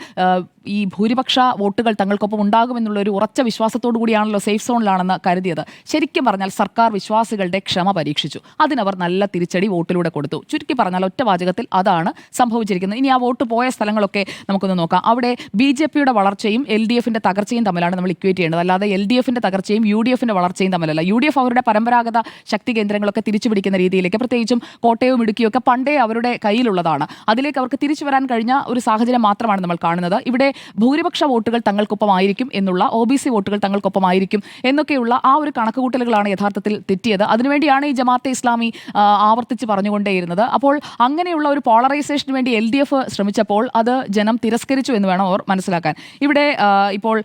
E: ഈ ഭൂരിപക്ഷ വോട്ടുകൾ തങ്ങൾക്കൊപ്പം ഉണ്ടാകുമെന്നുള്ള ഒരു ഉറച്ച വിശ്വാസത്തോടു കൂടിയാണല്ലോ സേഫ് സോണിലാണെന്ന് കരുതിയത്. ശരിക്കും പറഞ്ഞാൽ സർക്കാർ വിശ്വാസികളുടെ ക്ഷമ പരീക്ഷിച്ചു. അതിനവർ നല്ല തിരിച്ചടി വോട്ടിലൂടെ കൊടുത്തു. ചുരുക്കി പറഞ്ഞാൽ ഒറ്റ വാചകത്തിൽ അതാണ് സംഭവിച്ചിരിക്കുന്നത്. ഇനി ആ വോട്ട് പോയ സ്ഥലങ്ങളൊക്കെ നമുക്കൊന്ന് നോക്കാം. അവിടെ BJPയുടെ വളർച്ചയും LDFിന്റെ തകർച്ചയും തമ്മിലാണ് നമ്മൾ ഇക്വേറ്റ് ചെയ്യേണ്ടത്. അല്ലാതെ LDFിന്റെ തകർച്ചയും UDFിന്റെ വളർച്ചയും തമ്മിലല്ല. UDF അവരുടെ പരമ്പരാഗത ശക്തി കേന്ദ്രങ്ങളൊക്കെ തിരിച്ചു പിടിക്കുന്ന രീതിയിലേക്ക്, പ്രത്യേകിച്ചും കോട്ടയവും ഇടുക്കിയും ഒക്കെ പണ്ടേ അവരുടെ കയ്യിലുള്ളതാണ്. അതിലേക്ക് അവർക്ക് തിരിച്ചു വരാൻ കഴിഞ്ഞ ഒരു സാഹചര്യം മാത്രമാണ് നമ്മൾ കാണുന്നത്. ഇവിടെ ഭൂരിപക്ഷ വോട്ടുകൾ തങ്ങൾക്കൊപ്പമായിരിക്കും എന്നുള്ള, OBC വോട്ടുകൾ തങ്ങൾക്കൊപ്പമായിരിക്കും എന്നൊക്കെയുള്ള ആ ഒരു കണക്കുകൂട്ടലുകളാണ് യഥാർത്ഥത്തിൽ തെറ്റിയത്. അതിനുവേണ്ടിയാണ് ഈ ജമാഅത്തെ ഇസ്ലാമി ആവർത്തിച്ച് പറഞ്ഞുകൊണ്ടേയിരുന്നത്. അപ്പോൾ അങ്ങനെയുള്ള ഒരു പോളറൈസേഷന് വേണ്ടി LDF ശ്രമിച്ചപ്പോൾ അത് ജനം തിരസ്കരിച്ചു എന്ന് വേണം അവർ മനസ്സിലാക്കാൻ. ഇവിടെ ഇപ്പോൾ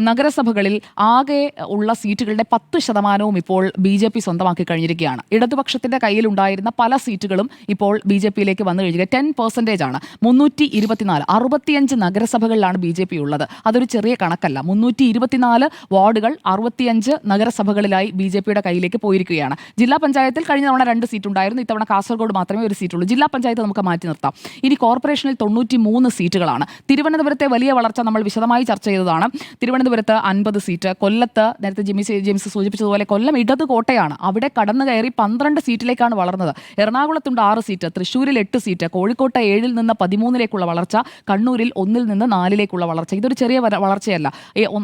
E: നഗരസഭകളിൽ ആകെ ഉള്ള സീറ്റുകളുടെ 10% ഇപ്പോൾ BJP സ്വന്തമാക്കി കഴിഞ്ഞിരിക്കുകയാണ്. ഇടതുപക്ഷത്തിന്റെ കയ്യിലുണ്ടായിരുന്ന പല സീറ്റുകളും ഇപ്പോൾ BJPയിലേക്ക് വന്നു കഴിഞ്ഞിരിക്കുക. 10% ആണ്. 324, 65 നഗരസഭകളിലാണ് BJP ഉള്ളത്. അതൊരു ചെറിയ കണക്കല്ല. 324 വാർഡുകൾ, 65 നഗരസഭകളിലായി BJPയുടെ കയ്യിലേക്ക് പോയിരിക്കുകയാണ്. ജില്ലാ പഞ്ചായത്തിൽ കഴിഞ്ഞ തവണ 2 സീറ്റ് ഉണ്ടായിരുന്നു. ഇത്തവണ കാസർഗോഡ് മാത്രമേ ഒരു സീറ്റുള്ളൂ. ജില്ലാ പഞ്ചായത്ത് നമുക്ക് മാറ്റി നിർത്താം. ഇനി കോർപ്പറേഷനിൽ 93 സീറ്റുകളാണ്. തിരുവനന്തപുരത്തെ വലിയ വളർച്ച നമ്മൾ വിശദമായി ചർച്ച ചെയ്തതാണ്. തിരുവനന്തപുരത്ത് 50 സീറ്റ്, കൊല്ലത്ത് നേരത്തെ ജെയിംസ് സൂചിപ്പിച്ചതുപോലെ കൊല്ലം ഇടത് കോട്ടയാണ്. അവിടെ കടന്നു കയറി 12 സീറ്റിലേക്കാണ് വളർന്നത്. എറണാകുളത്തുണ്ട് 6 സീറ്റ്, തൃശ്ശൂരിൽ 8 സീറ്റ്, കോഴിക്കോട്ട് 7 നിന്ന് 13 വളർച്ച, കണ്ണൂരിൽ 1 നിന്ന് 4 വളർച്ച. ഇതൊരു ചെറിയ വളർച്ചയല്ല.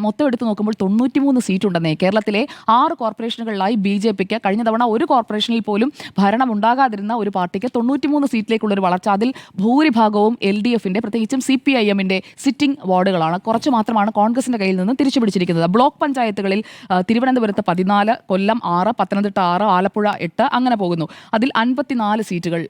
E: മൊത്തം എടുത്ത് നോക്കുമ്പോൾ 93 സീറ്റുണ്ടെന്നേ. കേരളത്തിലെ 6 കോർപ്പറേഷനുകളിലായി BJPക്ക് കഴിഞ്ഞ തവണ ഒരു കോർപ്പറേഷനിൽ പോലും ഭരണം ഉണ്ടാകാതിരുന്ന ഒരു പാർട്ടിക്ക് 93 സീറ്റിലേക്കുള്ള ഒരു വളർച്ച. അതിൽ ഭൂരിഭാഗവും LDFിന്റെ, പ്രത്യേകിച്ചും CPIMന്റെ സിറ്റിംഗ് വാർഡുകളാണ്. കുറച്ച് മാത്രമാണ് കോൺഗ്രസിന്റെ കയ്യിൽ നിന്ന് തിരിച്ചു പിടിച്ചിരിക്കുന്നത്. ബ്ലോക്ക് പഞ്ചായത്തുകളിൽ തിരുവനന്തപുരത്ത് 14, കൊല്ലം 6, പത്തനംതിട്ട 6, ആലപ്പുഴ 8, അങ്ങനെ പോകുന്നു. അതിൽ 54 സീറ്റുകൾ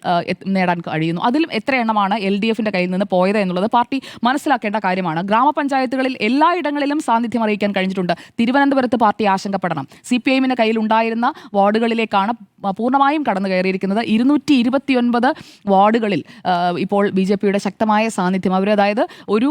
E: നേടാൻ കഴിയുന്നു. അതിലും എത്ര എണ്ണമാണ് LDFിന്റെ കയ്യിൽ നിന്ന് പോയത് എന്നുള്ളത് പാർട്ടി മനസ്സിലാക്കേണ്ട കാര്യമാണ്. ഗ്രാമപഞ്ചായത്തുകളിൽ എല്ലായിടങ്ങളിലും സാന്നിധ്യം അറിയിക്കാൻ കഴിഞ്ഞിട്ടുണ്ട്. തിരുവനന്തപുരത്ത് പാർട്ടി ആശങ്കപ്പെടണം. CPIഎമ്മിന്റെ കയ്യിൽ ഉണ്ടായിരുന്ന വാർഡുകളിലേക്കാണ് പൂർണ്ണമായും കടന്നു കയറിയിരിക്കുന്നത്. 229 വാർഡുകളിൽ ഇപ്പോൾ BJPയുടെ ശക്തമായ സാന്നിധ്യം, അവർ അതായത് ഒരു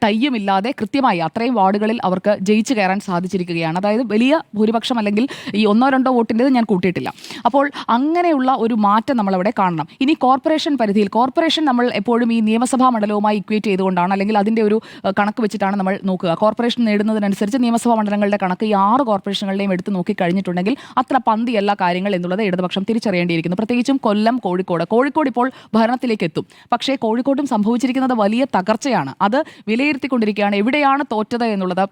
E: ടൈയുമില്ലാതെ കൃത്യമായി അത്രയും വാർഡുകളിൽ അവർക്ക് ജയിച്ചു കയറാൻ സാധിച്ചിരിക്കുകയാണ്. അതായത് വലിയ ഭൂരിപക്ഷം, അല്ലെങ്കിൽ ഈ 1-2 വോട്ടിൻ്റെത് ഞാൻ കൂട്ടിയിട്ടില്ല. അപ്പോൾ അങ്ങനെയുള്ള ഒരു മാറ്റം നമ്മളവിടെ കാണണം. ഇനി കോർപ്പറേഷൻ പരിധിയിൽ, കോർപ്പറേഷൻ നമ്മൾ എപ്പോഴും ഈ നിയമസഭാ മണ്ഡലവുമായി ഇക്വേറ്റ് ചെയ്തുകൊണ്ടാണ്, അല്ലെങ്കിൽ അതിൻ്റെ ഒരു കണക്ക് വെച്ചിട്ടാണ് നമ്മൾ നോക്കുക. കോർപ്പറേഷൻ നേടുന്നതിനനുസരിച്ച് നിയമസഭാ മണ്ഡലങ്ങളുടെ കണക്ക് ഈ 6 കോർപ്പറേഷനുകളുടെയും എടുത്ത് നോക്കിക്കഴിഞ്ഞിട്ടുണ്ടെങ്കിൽ അത്ര പന്തിയല്ല കാര്യങ്ങൾ എന്നുള്ളത് ഇടതുപക്ഷം തിരിച്ചറിയേണ്ടിയിരിക്കുന്നു. പ്രത്യേകിച്ചും കൊല്ലം, കോഴിക്കോട് ഇപ്പോൾ ഭരണത്തിലേക്ക് എത്തും. പക്ഷേ കോഴിക്കോട്ടും സംഭവിച്ചിരിക്കുന്നത് വലിയ തകർച്ചയാണ്. അത് വിലയിരുത്തിക്കൊണ്ടിരിക്കുകയാണ്. എവിടെയാണ് തോറ്റത് എന്നുള്ളത്,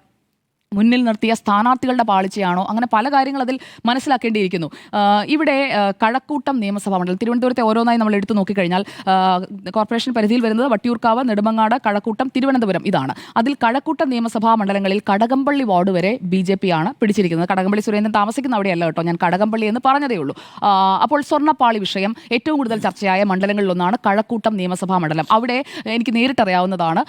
E: മുന്നിൽ നിർത്തിയ സ്ഥാനാർത്ഥികളുടെ പാളിച്ചയാണോ, അങ്ങനെ പല കാര്യങ്ങൾ അതിൽ മനസ്സിലാക്കേണ്ടിയിരിക്കുന്നു. ഇവിടെ കഴക്കൂട്ടം നിയമസഭാ മണ്ഡലം, തിരുവനന്തപുരത്തെ ഓരോന്നായി നമ്മൾ എടുത്തു നോക്കിക്കഴിഞ്ഞാൽ കോർപ്പറേഷൻ പരിധിയിൽ വരുന്നത് വട്ടിയൂർക്കാവ്, നെടുമങ്ങാട്, കഴക്കൂട്ടം, തിരുവനന്തപുരം ഇതാണ്. അതിൽ കഴക്കൂട്ടം നിയമസഭാ മണ്ഡലങ്ങളിൽ കടകംപള്ളി വാർഡ് വരെ BJP ആണ് പിടിച്ചിരിക്കുന്നത്. കടകംപള്ളി സുരേന്ദ്രൻ താമസിക്കുന്ന അവിടെയല്ല കേട്ടോ, ഞാൻ കടകംപള്ളി എന്ന് പറഞ്ഞതേ ഉള്ളൂ. അപ്പോൾ സ്വർണ്ണപ്പാളി വിഷയം ഏറ്റവും കൂടുതൽ ചർച്ചയായ മണ്ഡലങ്ങളിലൊന്നാണ് കഴക്കൂട്ടം നിയമസഭാ മണ്ഡലം. അവിടെ എനിക്ക് നേരിട്ടറിയാവുന്നതാണ്,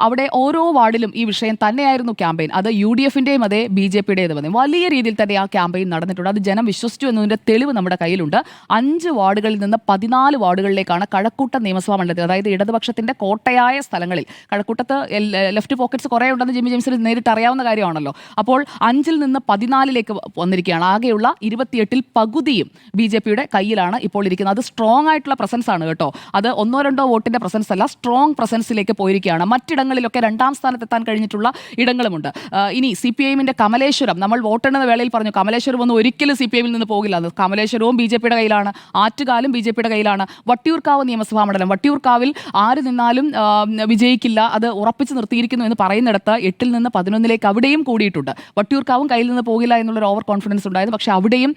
E: അവിടെ ഓരോ വാർഡിലും ഈ വിഷയം തന്നെയായിരുന്നു ക്യാമ്പയിൻ. അത് UDF അതെ BJPയുടേതും അതെ വലിയ രീതിയിൽ തന്നെ ആ ക്യാമ്പയിൻ നടന്നിട്ടുണ്ട്. അത് ജനം വിശ്വസിച്ചു എന്നതിന്റെ തെളിവ് നമ്മുടെ കയ്യിലുണ്ട്. 5 വാർഡുകളിൽ നിന്ന് 14 വാർഡുകളിലേക്കാണ് കഴക്കൂട്ടം നിയമസഭാ മണ്ഡലത്തിൽ, അതായത് ഇടതുപക്ഷത്തിന്റെ കോട്ടയായ സ്ഥലങ്ങളിൽ, കഴക്കൂട്ടത്ത് ലെഫ്റ്റ് പോക്കറ്റ്സ് കുറേ ഉണ്ടെന്ന് ജിമ്മി ജെയിംസിന് നേരിട്ട് അറിയാവുന്ന കാര്യമാണല്ലോ. അപ്പോൾ 5-ൽ നിന്ന് 14ലേക്ക് വന്നിരിക്കുകയാണ്. ആകെയുള്ള 28-ൽ പകുതിയും BJPയുടെ കയ്യിലാണ് ഇപ്പോൾ ഇരിക്കുന്നത്. അത് സ്ട്രോങ് ആയിട്ടുള്ള പ്രസൻസ് ആണ് കേട്ടോ. അത് 1-2 വോട്ടിന്റെ പ്രസൻസ് അല്ല, സ്ട്രോങ് പ്രസൻസിലേക്ക് പോയിരിക്കുകയാണ്. മറ്റിടങ്ങളിലൊക്കെ 2ാം സ്ഥാനത്തെത്താൻ കഴിഞ്ഞിട്ടുള്ള ഇടങ്ങളുമുണ്ട്. ഇനി CPIഎമ്മിന്റെ കമലേശ്വരം, നമ്മൾ വോട്ടെണ്ണുന്ന വേളയിൽ പറഞ്ഞു കമലേശ്വരം ഒന്നും ഒരിക്കലും CPIഎമ്മിൽ നിന്ന് പോകില്ല. കമലേശ്വരവും BJPയുടെ കയ്യിലാണ്, ആറ്റുകാലും BJPയുടെ കയ്യിലാണ്. വട്ടിയൂർക്കാവ് നിയമസഭാ മണ്ഡലം, വട്ടിയൂർക്കാവിൽ ആര് നിന്നാലും വിജയിക്കില്ല, അത് ഉറപ്പിച്ച് നിർത്തിയിരിക്കുന്നു എന്ന് പറയുന്നിടത്ത് 8-ൽ നിന്ന് 11ലേക്ക് അവിടെയും കൂടിയിട്ടുണ്ട്. വട്ടിയൂർക്കാവും കയ്യിൽ നിന്ന് പോകില്ല എന്നുള്ളൊരു ഓവർ കോൺഫിഡൻസ് ഉണ്ടായിരുന്നു. പക്ഷേ അവിടെയും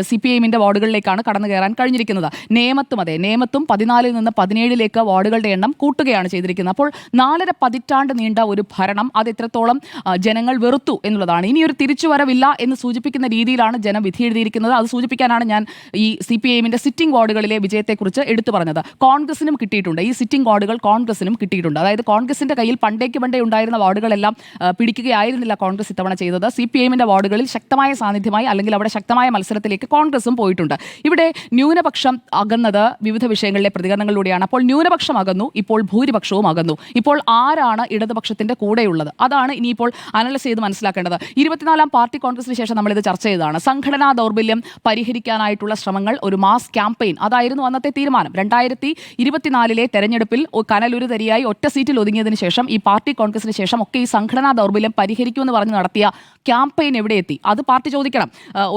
E: CPIഎമ്മിന്റെ വാർഡുകളിലേക്കാണ് കടന്നു കയറാൻ കഴിഞ്ഞിരിക്കുന്നത്. നേമത്തും അതെ, നേമത്തും 14-ൽ നിന്ന് 17ലേക്ക് വാർഡുകളുടെ എണ്ണം കൂട്ടുകയാണ് ചെയ്തിരിക്കുന്നത്. അപ്പോൾ 4.5 പതിറ്റാണ്ട് നീണ്ട ഒരു ഭരണം, അത് എത്രത്തോളം ജനങ്ങൾ വെറുത്തു എന്നുള്ളതാണ്. ഇനി ഒരു തിരിച്ചുവരവില്ല എന്ന് സൂചിപ്പിക്കുന്ന രീതിയിലാണ് ജനം വിധി എഴുതിയിരിക്കുന്നത്. അത് സൂചിപ്പിക്കാനാണ് ഞാൻ ഈ CPIഎമ്മിന്റെ സിറ്റിംഗ് വാർഡുകളിലെ വിജയത്തെക്കുറിച്ച് എടുത്തു പറഞ്ഞത്. കോൺഗ്രസിനും കിട്ടിയിട്ടുണ്ട്, ഈ സിറ്റിംഗ് വാർഡുകൾ കോൺഗ്രസിനും കിട്ടിയിട്ടുണ്ട്. അതായത് കോൺഗ്രസിന്റെ കയ്യിൽ പണ്ടേ ഉണ്ടായിരുന്ന വാർഡുകളെല്ലാം പിടിക്കുകയായിരുന്നില്ല കോൺഗ്രസ് ഇത്തവണ ചെയ്തത്. CPIഎമ്മിന്റെ വാർഡുകളിൽ ശക്തമായ സാന്നിധ്യമായി, അല്ലെങ്കിൽ അവിടെ ശക്തമായ മത്സരത്തിലേക്ക് കോൺഗ്രസും പോയിട്ടുണ്ട്. ഇവിടെ ന്യൂനപക്ഷം അകന്നത് വിവിധ വിഷയങ്ങളിലെ പ്രതികരണങ്ങളിലൂടെയാണ്. അപ്പോൾ ന്യൂനപക്ഷം അകന്നു, ഇപ്പോൾ ഭൂരിപക്ഷവും അകന്നു. ഇപ്പോൾ ആരാണ് ഇടതുപക്ഷത്തിന്റെ കൂടെയുള്ളത്, അതാണ് ഇനിയിപ്പോൾ അനലൈസ് ചെയ്ത് മനസ്സിലാക്കേണ്ടത്. 24ാം പാർട്ടി കോൺഗ്രസിന് ശേഷം നമ്മളിത് ചർച്ച ചെയ്തതാണ്. സംഘടനാ ദൗർബല്യം പരിഹരിക്കാനായിട്ടുള്ള ശ്രമങ്ങൾ, ഒരു മാസ് ക്യാമ്പയിൻ, അതായിരുന്നു അന്നത്തെ തീരുമാനം. 2024-ലെ തെരഞ്ഞെടുപ്പിൽ കനലൊരു തരിയായി ഒറ്റ സീറ്റിൽ ഒതുങ്ങിയതിനു ശേഷം ഈ പാർട്ടി കോൺഗ്രസിന് ശേഷം ഒക്കെ ഈ സംഘടനാ ദൗർബല്യം പരിഹരിക്കുമെന്ന് പറഞ്ഞ് നടത്തിയ ക്യാമ്പയിൻ എവിടെ എത്തി, അത് പാർട്ടി ചോദിക്കണം.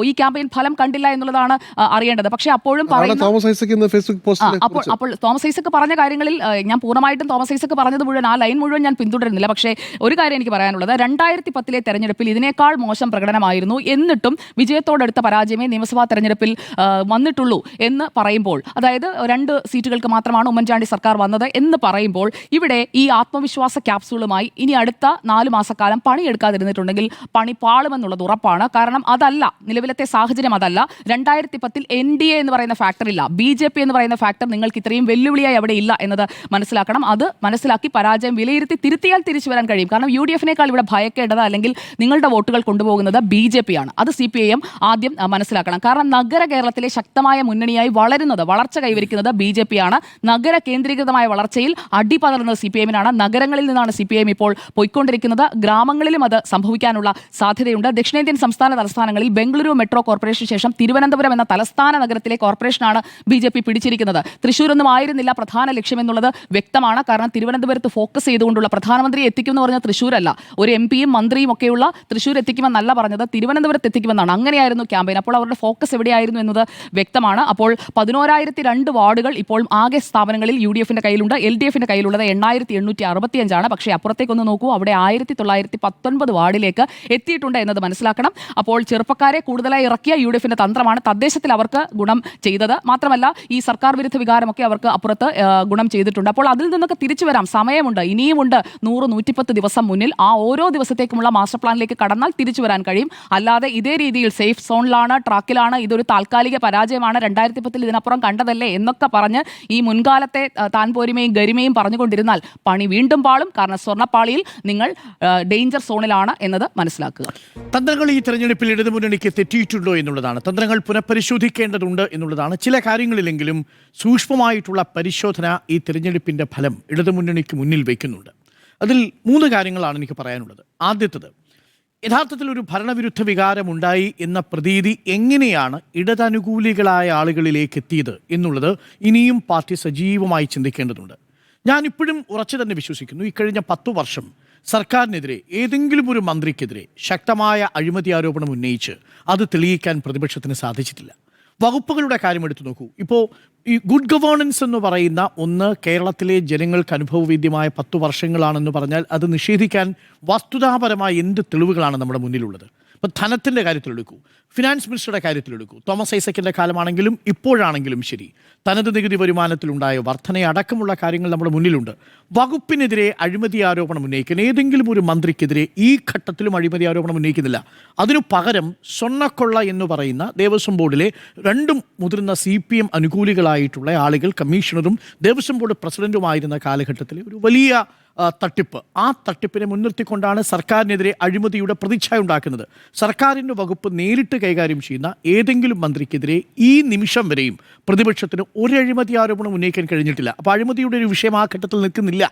E: ഈ ക്യാമ്പയിൻ ഫലം കണ്ടില്ല എന്നുള്ളതാണ് അറിയേണ്ടത്. പക്ഷേ അപ്പോഴും അപ്പോൾ തോമസ് ഐസക് പറഞ്ഞ കാര്യങ്ങളിൽ ഞാൻ പൂർണ്ണമായിട്ടും തോമസ് ഐസക് പറഞ്ഞത് മുഴുവൻ, ആ ലൈൻ മുഴുവൻ ഞാൻ പിന്തുടരുന്നില്ല. പക്ഷേ ഒരു കാര്യം എനിക്ക് പറയാനുള്ളത്, 2010-ലെ തെരഞ്ഞെടുപ്പിൽ ഇതിനേക്കാൾ മോശം പ്രകടനമായിരുന്നു, എന്നിട്ടും വിജയത്തോടടുത്ത പരാജയമേ നിയമസഭാ തെരഞ്ഞെടുപ്പിൽ വന്നിട്ടുള്ളൂ എന്ന് പറയുമ്പോൾ, അതായത് 2 സീറ്റുകൾക്ക് മാത്രമാണ് ഉമ്മൻചാണ്ടി സർക്കാർ വന്നത് എന്ന് പറയുമ്പോൾ, ഇവിടെ ഈ ആത്മവിശ്വാസ ക്യാപ്സൂളുമായി ഇനി അടുത്ത 4 മാസക്കാലം പണിയെടുക്കാതിരുന്നിട്ടുണ്ടെങ്കിൽ പണി പാളുമെന്നുള്ളത് ഉറപ്പാണ്. കാരണം അതല്ല നിലവിലത്തെ സാഹചര്യം, അതല്ല. 2010-ൽ NDA എന്ന് പറയുന്ന ഫാക്ടർ ഇല്ല, BJP എന്ന് പറയുന്ന ഫാക്ടർ നിങ്ങൾക്ക് ഇത്രയും വെല്ലുവിളിയായി അവിടെ ഇല്ല എന്നത് മനസ്സിലാക്കണം. അത് മനസ്സിലാക്കി പരാജയം വിലയിരുത്തി തിരുത്തിയാൽ തിരിച്ചു വരാൻ കഴിയും. കാരണം UDF-നേക്കാൾ ഇവിടെ ഭയക്കേണ്ടത്, അല്ലെങ്കിൽ നിങ്ങളുടെ വോട്ടുകൾ കൊണ്ടുപോകുന്നത് BJP ആണ്. അത് CPIഎം ആദ്യം മനസ്സിലാക്കണം. കാരണം നഗര കേരളത്തിലെ ശക്തമായ മുന്നണിയായി വളർച്ച കൈവരിക്കുന്നത് BJP ആണ്. നഗര കേന്ദ്രീകൃതമായ വളർച്ചയിൽ അടിപതറുന്നത് CPIഎമ്മിനാണ്. നഗരങ്ങളിൽ നിന്നാണ് CPIഎം ഇപ്പോൾ പോയിക്കൊണ്ടിരിക്കുന്നത്. ഗ്രാമങ്ങളിലും അത് സംഭവിക്കാനുള്ള സാധ്യതയുണ്ട്. ദക്ഷിണേന്ത്യൻ സംസ്ഥാന തലസ്ഥാനങ്ങളിൽ ബംഗളൂരു മെട്രോ കോർപ്പറേഷന് ശേഷം തിരുവനന്തപുരം എന്ന തലസ്ഥാന നഗരത്തിലെ കോർപ്പറേഷനാണ് BJP പിടിച്ചിരിക്കുന്നത്. തൃശ്ശൂരൊന്നും ആയിരുന്നില്ല പ്രധാന ലക്ഷ്യമെന്നുള്ളത് വ്യക്തമാണ്. കാരണം തിരുവനന്തപുരത്ത് ഫോക്കസ് ചെയ്തുകൊണ്ടുള്ള, പ്രധാനമന്ത്രി എത്തിക്കുമെന്ന് പറഞ്ഞ തൃശ്ശൂരല്ല, ഒരു MP-യും മന്ത്രിയും ഒക്കെയുള്ള തൃശ്ശൂർ എത്തിക്കുമെന്നല്ല പറഞ്ഞത്, തിരുവനന്തപുരത്ത് എത്തിക്കുമെന്നാണ്. അങ്ങനെയായിരുന്നു ക്യാമ്പയിൻ. അപ്പോൾ അവരുടെ ഫോക്കസ് എവിടെയായിരുന്നു എന്നത് വ്യക്തമാണ്. അപ്പോൾ 11,002 വാർഡുകൾ ഇപ്പോൾ ആകെ സ്ഥാപനങ്ങളിൽ UDF-ന്റെ കയ്യിലുണ്ട്. LDF-ന്റെ കയ്യിലുള്ളത് 8,865 ആണ്. പക്ഷേ അപ്പുറത്തേക്കൊന്ന് നോക്കൂ, അവിടെ 1,919 വാർഡിലേക്ക് എത്തിയിട്ടുണ്ട് എന്നത് മനസ്സിലാക്കണം. അപ്പോൾ ചെറുപ്പക്കാരെ കൂടുതലായി ഇറക്കിയ UDF-ന്റെ തന്ത്രമാണ് തദ്ദേശത്തിൽ അവർക്ക് ഗുണം ചെയ്തത്. മാത്രമല്ല ഈ സർക്കാർ വിരുദ്ധ വികാരമൊക്കെ അവർക്ക് അപ്പുറത്ത് ഗുണം ചെയ്തിട്ടുണ്ട്. അപ്പോൾ അതിൽ നിന്നൊക്കെ തിരിച്ചു വരാം, സമയമുണ്ട്, ഇനിയുമുണ്ട് 100-110 ദിവസം മുന്നിൽ. ആ ഓരോ ദിവസത്തേക്ക് അടക്കമുള്ള മാസ്റ്റർ പ്ലാനിലേക്ക് കടന്നാൽ തിരിച്ചു വരാൻ കഴിയും. അല്ലാതെ ഇതേ രീതിയിൽ സേഫ് സോണിലാണ്, ട്രാക്കിലാണ്, ഇതൊരു താൽക്കാലിക പരാജയമാണ്, 2010 ഇതിനപ്പുറം കണ്ടതല്ലേ എന്നൊക്കെ പറഞ്ഞ് ഈ മുൻകാലത്തെ താൻ പോരിമയും ഗരിമയും പറഞ്ഞുകൊണ്ടിരുന്നാൽ പണി വീണ്ടും പാളും. കാരണം സ്വർണ്ണപ്പാളിയിൽ നിങ്ങൾ ഡേഞ്ചർ സോണിലാണ് എന്നത് മനസ്സിലാക്കുക.
B: തന്ത്രങ്ങൾ ഈ തെരഞ്ഞെടുപ്പിൽ ഇടതുമുന്നണിക്ക് തെറ്റിയിട്ടുണ്ടോ എന്നുള്ളതാണ്. തന്ത്രങ്ങൾ പുനഃപരിശോധിക്കേണ്ടതുണ്ട് എന്നുള്ളതാണ്. ചില കാര്യങ്ങളിലെങ്കിലും സൂക്ഷ്മമായിട്ടുള്ള പരിശോധന ഈ തെരഞ്ഞെടുപ്പിൻ്റെ ഫലം ഇടതുമുന്നണിക്ക് മുന്നിൽ വയ്ക്കുന്നുണ്ട്. അതിൽ 3 കാര്യങ്ങളാണ് എനിക്ക് പറയാനുള്ളത്. ആദ്യത്തേത്, യഥാർത്ഥത്തിൽ ഒരു ഭരണവിരുദ്ധ വികാരമുണ്ടായി എന്ന പ്രതീതി എങ്ങനെയാണ് ഇടതനുകൂലികളായ ആളുകളിലേക്ക് എത്തിയത് എന്നുള്ളത് ഇനിയും പാർട്ടി സജീവമായി ചിന്തിക്കേണ്ടതുണ്ട്. ഞാനിപ്പോഴും ഉറച്ചു തന്നെ വിശ്വസിക്കുന്നു, ഈ കഴിഞ്ഞ 10 വർഷം സർക്കാരിനെതിരെ ഏതെങ്കിലും ഒരു മന്ത്രിക്കെതിരെ ശക്തമായ അഴിമതി ആരോപണം ഉന്നയിച്ച് അത് തെളിയിക്കാൻ പ്രതിപക്ഷത്തിന് സാധിച്ചിട്ടില്ല. വകുപ്പുകളുടെ കാര്യം എടുത്തു നോക്കൂ. ഇപ്പോൾ ഈ ഗുഡ് ഗവേണൻസ് എന്ന് പറയുന്ന ഒന്ന് കേരളത്തിലെ ജനങ്ങൾക്ക് അനുഭവവേദ്യമായ 10 വർഷങ്ങളാണെന്ന് പറഞ്ഞാൽ അത് നിഷേധിക്കാൻ വസ്തുതാപരമായ എന്ത് തെളിവുകളാണ് നമ്മുടെ മുന്നിലുള്ളത്? ഇപ്പോൾ ധനത്തിൻ്റെ കാര്യത്തിലെടുക്കൂ, ഫിനാൻസ് മിനിസ്റ്ററുടെ കാര്യത്തിലെടുക്കൂ, തോമസ് ഐസക്കിൻ്റെ കാലമാണെങ്കിലും ഇപ്പോഴാണെങ്കിലും ശരി, തനത് നികുതി വരുമാനത്തിലുണ്ടായ വർധനയടക്കമുള്ള കാര്യങ്ങൾ നമ്മുടെ മുന്നിലുണ്ട്. വകുപ്പിനെതിരെ അഴിമതി ആരോപണം ഉന്നയിക്കാൻ ഏതെങ്കിലും ഒരു മന്ത്രിക്കെതിരെ ഈ ഘട്ടത്തിലും അഴിമതി ആരോപണം ഉന്നയിക്കുന്നില്ല. അതിനു പകരം സ്വർണ്ണക്കൊള്ള എന്ന് പറയുന്ന ദേവസ്വം ബോർഡിലെ 2 മുതിർന്ന CPM അനുകൂലികളായിട്ടുള്ള ആളുകൾ കമ്മീഷണറും ദേവസ്വം ബോർഡ് പ്രസിഡന്റുമായിരുന്ന കാലഘട്ടത്തിലെ ഒരു വലിയ തട്ടിപ്പ്, ആ തട്ടിപ്പിനെ മുൻനിർത്തിക്കൊണ്ടാണ് സർക്കാരിനെതിരെ അഴിമതിയുടെ പ്രതിച്ഛായ ഉണ്ടാക്കുന്നത്. സർക്കാരിൻ്റെ വകുപ്പ് നേരിട്ട് കൈകാര്യം ചെയ്യുന്ന ഏതെങ്കിലും മന്ത്രിക്കെതിരെ ഈ നിമിഷം വരെയും പ്രതിപക്ഷത്തിന് ഒരു അഴിമതി ആരോപണം ഉന്നയിക്കാൻ കഴിഞ്ഞിട്ടില്ല. അപ്പോൾ അഴിമതിയുടെ ഒരു വിഷയം ആ ഘട്ടത്തിൽ നിൽക്കുന്നില്ല.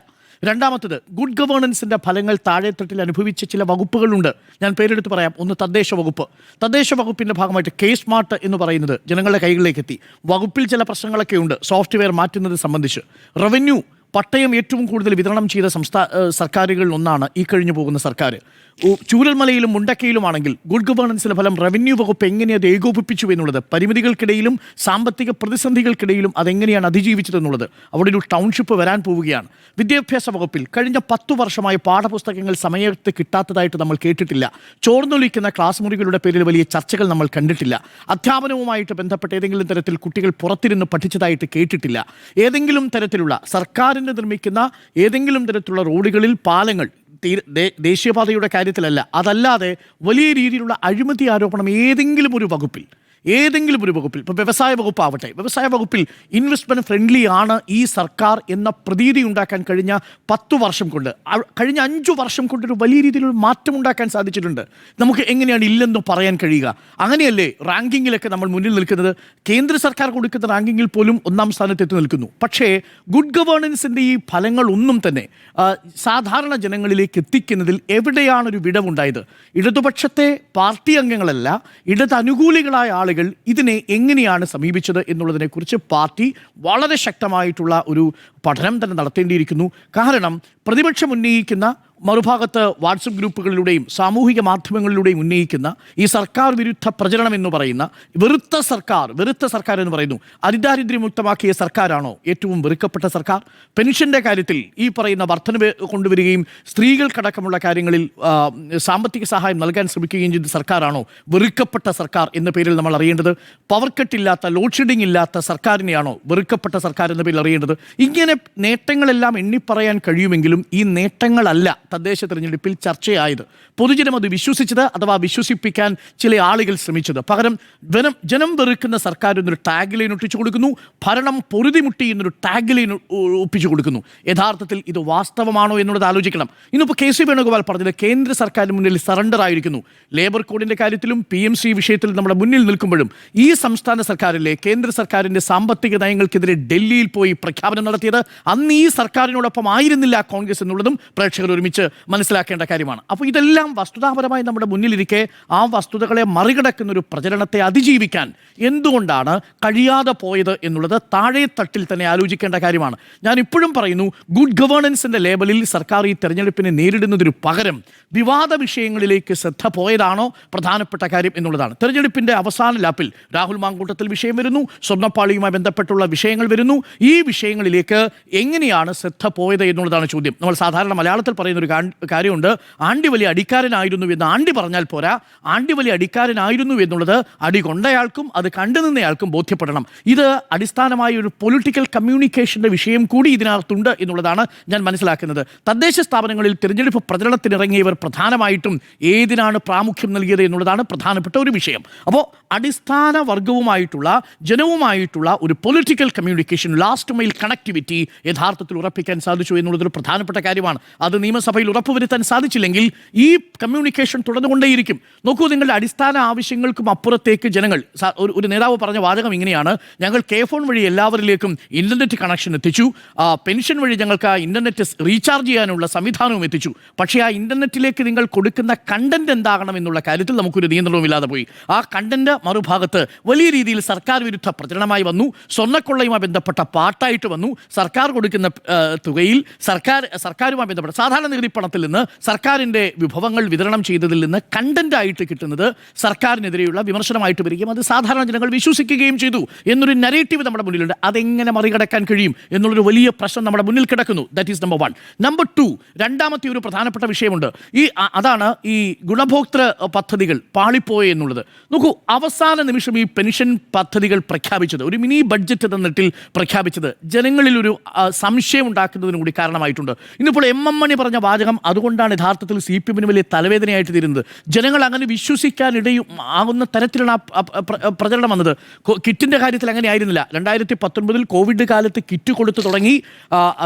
B: രണ്ടാമത്തത്, ഗുഡ് ഗവേണൻസിൻ്റെ ഫലങ്ങൾ താഴെത്തട്ടിൽ അനുഭവിച്ച ചില വകുപ്പുകളുണ്ട്. ഞാൻ പേരെടുത്ത് പറയാം. ഒന്ന് തദ്ദേശ വകുപ്പ്. തദ്ദേശ വകുപ്പിൻ്റെ ഭാഗമായിട്ട് K-സ്മാർട്ട് എന്ന് പറയുന്നത് ജനങ്ങളുടെ കൈകളിലേക്ക് എത്തി. വകുപ്പിൽ ചില പ്രശ്നങ്ങളൊക്കെ ഉണ്ട്, സോഫ്റ്റ്വെയർ മാറ്റുന്നത് സംബന്ധിച്ച്. റവന്യൂ, പട്ടയം ഏറ്റവും കൂടുതൽ വിതരണം ചെയ്ത സർക്കാരുകളിൽ ഒന്നാണ് ഈ കഴിഞ്ഞു പോകുന്ന സർക്കാർ. ചൂരൽമലയിലും മുണ്ടക്കയിലുമാണെങ്കിൽ ഗുഡ് ഗവേണൻസിൻ്റെ ഫലം റവന്യൂ വകുപ്പ് എങ്ങനെ അത് ഏകോപിപ്പിച്ചു എന്നുള്ളത്, പരിമിതികൾക്കിടയിലും സാമ്പത്തിക പ്രതിസന്ധികൾക്കിടയിലും അതെങ്ങനെയാണ് അതിജീവിച്ചതെന്നുള്ളത്. അവിടെ ഒരു ടൗൺഷിപ്പ് വരാൻ പോവുകയാണ്. വിദ്യാഭ്യാസ വകുപ്പിൽ കഴിഞ്ഞ 10 വർഷമായി പാഠപുസ്തകങ്ങൾ സമയത്ത് കിട്ടാത്തതായിട്ട് നമ്മൾ കേട്ടിട്ടില്ല. ചോർന്നൊലിക്കുന്ന ക്ലാസ് മുറികളുടെ പേരിൽ വലിയ ചർച്ചകൾ നമ്മൾ കണ്ടിട്ടില്ല. അധ്യാപനവുമായിട്ട് ബന്ധപ്പെട്ട് ഏതെങ്കിലും തരത്തിൽ കുട്ടികൾ പുറത്തിരുന്ന് പഠിച്ചതായിട്ട് കേട്ടിട്ടില്ല. ഏതെങ്കിലും തരത്തിലുള്ള സർക്കാരിന് നിർമ്മിക്കുന്ന ഏതെങ്കിലും തരത്തിലുള്ള റോഡുകളിൽ പാലങ്ങൾ, ദേശീയപാതയുടെ കാര്യത്തിലല്ല, അതല്ലാതെ വലിയ രീതിയിലുള്ള അഴിമതി ആരോപണം ഏതെങ്കിലും ഒരു വകുപ്പിൽ ഇപ്പോൾ വ്യവസായ വകുപ്പാവട്ടെ, വ്യവസായ വകുപ്പിൽ ഇൻവെസ്റ്റ്മെൻറ്റ് ഫ്രണ്ട്ലി ആണ് ഈ സർക്കാർ എന്ന പ്രതീതി ഉണ്ടാക്കാൻ കഴിഞ്ഞ 10 വർഷം കൊണ്ട്, കഴിഞ്ഞ 5 വർഷം കൊണ്ടൊരു വലിയ രീതിയിലുള്ള മാറ്റം ഉണ്ടാക്കാൻ സാധിച്ചിട്ടുണ്ട്. നമുക്ക് എങ്ങനെയാണ് ഇല്ലെന്ന് പറയാൻ കഴിയുക? അങ്ങനെയല്ലേ റാങ്കിങ്ങിലൊക്കെ നമ്മൾ മുന്നിൽ നിൽക്കുന്നത്? കേന്ദ്ര സർക്കാർ കൊടുക്കുന്ന റാങ്കിങ്ങിൽ പോലും 1ാം സ്ഥാനത്തെത്തി നിൽക്കുന്നു. പക്ഷേ ഗുഡ് ഗവേണൻസിൻ്റെ ഈ ഫലങ്ങളൊന്നും തന്നെ സാധാരണ ജനങ്ങളിലേക്ക് എത്തിക്കുന്നതിൽ എവിടെയാണൊരു വിടവുണ്ടായത്? ഇടതുപക്ഷത്തെ പാർട്ടി അംഗങ്ങളല്ല, ഇടതനുകൂലികളായ ആളുകൾ ഇതിനെ എങ്ങനെയാണ് സമീപിച്ചത് എന്നുള്ളതിനെക്കുറിച്ച് പാർട്ടി വളരെ ശക്തമായിട്ടുള്ള ഒരു പഠനം തന്നെ നടത്തേണ്ടിയിരിക്കുന്നു. കാരണം പ്രതിപക്ഷം ഉന്നയിക്കുന്ന, മറുഭാഗത്ത് വാട്സപ്പ് ഗ്രൂപ്പുകളിലൂടെയും സാമൂഹിക മാധ്യമങ്ങളിലൂടെയും ഉന്നയിക്കുന്ന ഈ സർക്കാർ വിരുദ്ധ പ്രചരണം എന്ന് പറയുന്ന വെറുത്ത സർക്കാർ എന്ന് പറയുന്നു. അതിദാരിദ്ര്യമുക്തമാക്കിയ സർക്കാരാണോ ഏറ്റവും വെറുക്കപ്പെട്ട സർക്കാർ? പെൻഷൻ്റെ കാര്യത്തിൽ ഈ പറയുന്ന വർധന കൊണ്ടുവരികയും സ്ത്രീകൾക്കടക്കമുള്ള കാര്യങ്ങളിൽ സാമ്പത്തിക സഹായം നൽകാൻ ശ്രമിക്കുകയും ചെയ്ത സർക്കാരാണോ വെറുക്കപ്പെട്ട സർക്കാർ എന്ന പേരിൽ നമ്മൾ അറിയേണ്ടത്? പവർ കട്ടില്ലാത്ത, ലോഡ് ഷെഡിംഗ് ഇല്ലാത്ത സർക്കാരിനെയാണോ വെറുക്കപ്പെട്ട സർക്കാർ എന്ന പേരിൽ അറിയേണ്ടത്? ഇങ്ങനെ നേട്ടങ്ങളെല്ലാം എണ്ണിപ്പറയാൻ കഴിയുമെങ്കിലും ഈ നേട്ടങ്ങളല്ല തദ്ദേശ തെരഞ്ഞെടുപ്പിൽ ചർച്ചയായത്. പൊതുജനം അത് വിശ്വസിച്ചത്, അഥവാ വിശ്വസിപ്പിക്കാൻ ചില ആളുകൾ ശ്രമിച്ചത്. പകരം ജനം വെറുക്കുന്ന സർക്കാർ എന്നൊരു ടാഗ് ലൈൻ ഒട്ടിച്ചു കൊടുക്കുന്നു, ഭരണം പൊറുതിമുട്ടി എന്നൊരു ടാഗ് ലൈൻ ഒപ്പിച്ചു കൊടുക്കുന്നു. യഥാർത്ഥത്തിൽ ഇത് വാസ്തവമാണോ എന്നുള്ളത് ആലോചിക്കണം. ഇന്നിപ്പോൾ KC വേണുഗോപാൽ പറഞ്ഞത് കേന്ദ്ര സർക്കാരിന് മുന്നിൽ സറണ്ടർ ആയിരിക്കുന്നു. ലേബർ കോഡിൻ്റെ കാര്യത്തിലും PMC വിഷയത്തിൽ നമ്മുടെ മുന്നിൽ നിൽക്കുമ്പോഴും ഈ സംസ്ഥാന സർക്കാരിലെ കേന്ദ്ര സർക്കാരിൻ്റെ സാമ്പത്തിക നയങ്ങൾക്കെതിരെ ഡൽഹിയിൽ പോയി പ്രഖ്യാപനം നടത്തിയത് അന്ന് ഈ സർക്കാരിനോടൊപ്പം ആയിരുന്നില്ല കോൺഗ്രസ് എന്നുള്ളതും പ്രേക്ഷകർ ഒരുമിച്ച് മനസ്സിലാക്കേണ്ട കാര്യമാണ്. അപ്പോൾ ഇതെല്ലാം വസ്തുതാപരമായി നമ്മുടെ മുന്നിലിരിക്കെ ആ വസ്തുതകളെ മറികടക്കുന്ന ഒരു പ്രചരണത്തെ അതിജീവിക്കാൻ എന്തുകൊണ്ടാണ് കഴിയാതെ പോയത് എന്നുള്ളത് താഴെ തട്ടിൽ തന്നെ ആലോചിക്കേണ്ട കാര്യമാണ്. ഞാൻ ഇപ്പോഴും പറയുന്നു, ഗുഡ് ഗവേണൻസിൻ്റെ ലേബലിൽ സർക്കാർ ഈ തെരഞ്ഞെടുപ്പിനെ നേരിടുന്നതിന് പകരം വിവാദ വിഷയങ്ങളിലേക്ക് ശ്രദ്ധ പോയതാണോ പ്രധാനപ്പെട്ട കാര്യം എന്നുള്ളതാണ്. തെരഞ്ഞെടുപ്പിൻ്റെ അവസാന ലാപ്പിൽ രാഹുൽ മാങ്കൂട്ടത്തിൽ വിഷയം വരുന്നു, സ്വർണ്ണപ്പാളിയുമായി ബന്ധപ്പെട്ടുള്ള വിഷയങ്ങൾ വരുന്നു. ഈ വിഷയങ്ങളിലേക്ക് എങ്ങനെയാണ് ശ്രദ്ധ പോയത് എന്നുള്ളതാണ് ചോദ്യം. നമ്മൾ സാധാരണ മലയാളത്തിൽ പറയുന്ന ഒരു കാര്യമുണ്ട്. ആണ്ടി വലിയ അടിക്കാരനായിരുന്നു എന്ന് ആണ്ടി പറഞ്ഞാൽ പോരാ, ആണ്ടി വലിയ അടിക്കാരനായിരുന്നു എന്നുള്ളത് അടി കൊണ്ടയാൾക്കും അത് കണ്ടു നിന്നയാൾക്കും ബോധ്യപ്പെടണം. ഇത് അടിസ്ഥാനമായ ഒരു പൊളിറ്റിക്കൽ കമ്മ്യൂണിക്കേഷൻ്റെ വിഷയം കൂടി ഇതിനകത്തുണ്ട് എന്നുള്ളതാണ് ഞാൻ മനസ്സിലാക്കുന്നത്. തദ്ദേശ സ്ഥാപനങ്ങളിൽ തിരഞ്ഞെടുപ്പ് പ്രചരണത്തിനിറങ്ങിയവർ പ്രധാനമായിട്ടും ഏതിനാണ് പ്രാമുഖ്യം നൽകിയത് എന്നുള്ളതാണ് പ്രധാനപ്പെട്ട ഒരു വിഷയം. അപ്പോൾ അടിസ്ഥാന വർഗവുമായിട്ടുള്ള ജനവുമായിട്ടുള്ള ഒരു political communication, last mile connectivity യഥാർത്ഥത്തിൽ ഉറപ്പിക്കാൻ സാധിച്ചു എന്നുള്ളതൊരു പ്രധാനപ്പെട്ട കാര്യമാണ്. അത് നിയമസഭയിൽ ഉറപ്പുവരുത്താൻ സാധിച്ചില്ലെങ്കിൽ ഈ കമ്മ്യൂണിക്കേഷൻ തുടർന്നുകൊണ്ടേയിരിക്കും. നോക്കൂ, നിങ്ങളുടെ അടിസ്ഥാന ആവശ്യങ്ങൾക്കും അപ്പുറത്തേക്ക് ജനങ്ങൾ, ഒരു നേതാവ് പറഞ്ഞ വാചകം ഇങ്ങനെയാണ്: ഞങ്ങൾ K-ഫോൺ വഴി എല്ലാവരിലേക്കും ഇൻ്റർനെറ്റ് കണക്ഷൻ എത്തിച്ചു, പെൻഷൻ വഴി ഞങ്ങൾക്ക് ആ ഇൻ്റർനെറ്റ് റീചാർജ് ചെയ്യാനുള്ള സംവിധാനവും എത്തിച്ചു. പക്ഷേ ആ ഇൻ്റർനെറ്റിലേക്ക് നിങ്ങൾ കൊടുക്കുന്ന കണ്ടന്റ് എന്താകണം എന്നുള്ള കാര്യത്തിൽ നമുക്കൊരു നിയന്ത്രണവുമില്ലാതെ പോയി. ആ കണ്ടന്റ് മറുഭാഗത്ത് വലിയ രീതിയിൽ സർക്കാർ വിരുദ്ധ പ്രചരണമായി വന്നു, സ്വർണ്ണക്കൊള്ളയുമായി ബന്ധപ്പെട്ട പാട്ടായിട്ട് വന്നു. സർക്കാർ കൊടുക്കുന്ന തുകയിൽ സർക്കാരുമായി ബന്ധപ്പെട്ട സാധാരണ നികുതി പണത്തിൽ നിന്ന് സർക്കാരിൻ്റെ വിഭവങ്ങൾ വിതരണം ചെയ്തതിൽ നിന്ന് കണ്ടന്റായിട്ട് കിട്ടുന്നത് സർക്കാരിനെതിരെയുള്ള വിമർശനമായിട്ട് വരികയും അത് സാധാരണ ജനങ്ങൾ വിശ്വസിക്കുകയും ചെയ്തു എന്നൊരു നരേറ്റീവ് നമ്മുടെ മുന്നിലുണ്ട്. അതെങ്ങനെ മറികടക്കാൻ കഴിയും എന്നുള്ളൊരു വലിയ പ്രശ്നം നമ്മുടെ മുന്നിൽ കിടക്കുന്നു. That is number 1. നമ്പർ 2, രണ്ടാമത്തെ ഒരു പ്രധാനപ്പെട്ട വിഷയമുണ്ട്. അതാണ് ഈ ഗുണഭോക്തൃ പദ്ധതികൾ പാളിപ്പോയി എന്നുള്ളത്. നോക്കൂ, അവസാന നിമിഷം ഈ പെൻഷൻ പദ്ധതികൾ പ്രഖ്യാപിച്ചത്, ഒരു മിനി ബഡ്ജറ്റ് എന്ന നിട്ടിൽ പ്രഖ്യാപിച്ചത് ജനങ്ങളിൽ ഒരു സംശയം ഉണ്ടാക്കുന്നതിന് കൂടി കാരണമായിട്ടുണ്ട്. ഇന്നിപ്പോൾ MM മണി പറഞ്ഞ വാചകം അതുകൊണ്ടാണ് യഥാർത്ഥത്തിൽ CPM-ന് വലിയ തലവേദനയായിട്ട് തീരുന്നത്. ജനങ്ങൾ അങ്ങനെ വിശ്വസിക്കാനിടയും ആകുന്ന തരത്തിലാണ് പ്രചരണം വന്നത്. കിറ്റിൻ്റെ കാര്യത്തിൽ അങ്ങനെ ആയിരുന്നില്ല. 2019 കോവിഡ് കാലത്ത് കിറ്റ് കൊടുത്തു തുടങ്ങി.